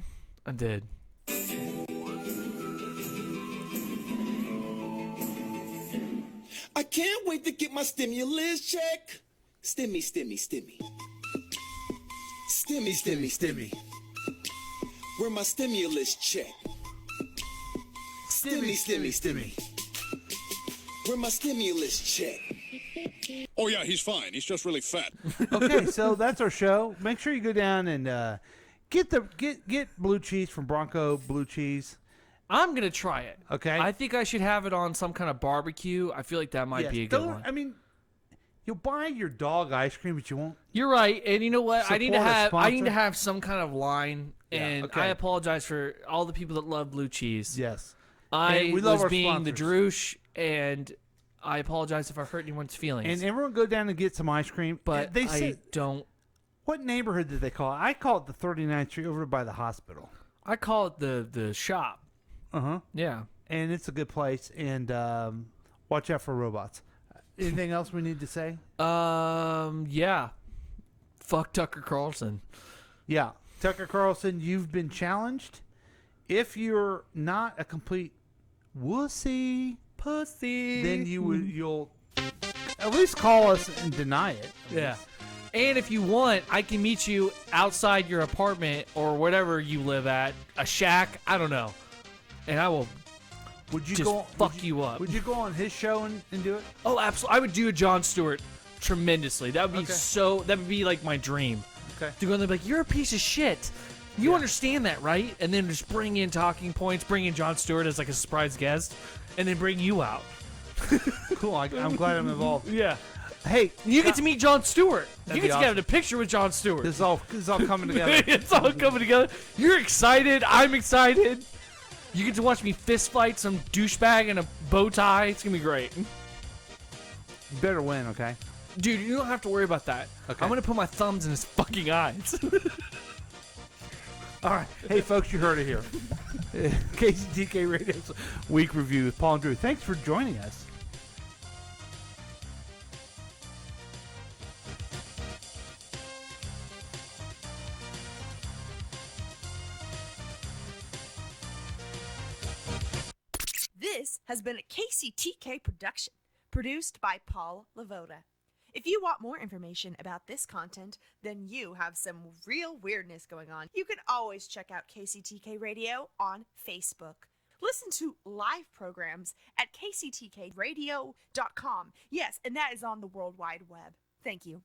I did. I can't wait to get my stimulus check. Stimmy, stimmy, stimmy. Stimmy, stimmy, stimmy. Where my stimulus check? Stimmy, stimmy, stimmy. Where my stimulus check? Oh, yeah, he's fine. He's just really fat. Okay, so that's our show. Make sure you go down and get blue cheese from Bronco Blue Cheese. I'm going to try it. Okay. I think I should have it on some kind of barbecue. I feel like that might be a good one. I mean, you'll buy your dog ice cream, but you won't. You're right. And you know what? I need to sponsor. have some kind of line. And okay. I apologize for all the people that love blue cheese. Yes. I we love was our being the sponsors. Droosh, and I apologize if I hurt anyone's feelings. And everyone go down and get some ice cream. But they I say, don't. What neighborhood did they call it? I call it the 39th Street over by the hospital. I call it the shop. Uh-huh. Yeah. And it's a good place. And watch out for robots. Anything else we need to say? Yeah. Fuck Tucker Carlson. Yeah. Tucker Carlson, you've been challenged. If you're not a complete wussy, pussy, then you'll at least call us and deny it. Yeah. And if you want, I can meet you outside your apartment or whatever you live at, a shack, I don't know. And I will fuck you up. Would you go on his show and do it? Oh, absolutely. I would do a Jon Stewart tremendously. That would be that would be like my dream. Okay. To go in there and be like, you're a piece of shit. You understand that, right? And then just bring in talking points, bring in Jon Stewart as like a surprise guest, and then bring you out. Cool. I'm glad I'm involved. Yeah. Hey, you get to meet Jon Stewart. That'd You be get to get awesome. a picture with Jon Stewart. This is all coming together. It's all coming together. You're excited. I'm excited. You get to watch me fist fight some douchebag in a bow tie. It's gonna be great. You better win, okay? Dude, you don't have to worry about that. Okay. I'm gonna put my thumbs in his fucking eyes. All right. Hey, folks, you heard it here. KCTK Radio's Week Review with Paul and Drew. Thanks for joining us. This has been a KCTK production, produced by Paul Lavoda. If you want more information about this content, then you have some real weirdness going on. You can always check out KCTK Radio on Facebook. Listen to live programs at kctkradio.com. Yes, and that is on the World Wide Web. Thank you.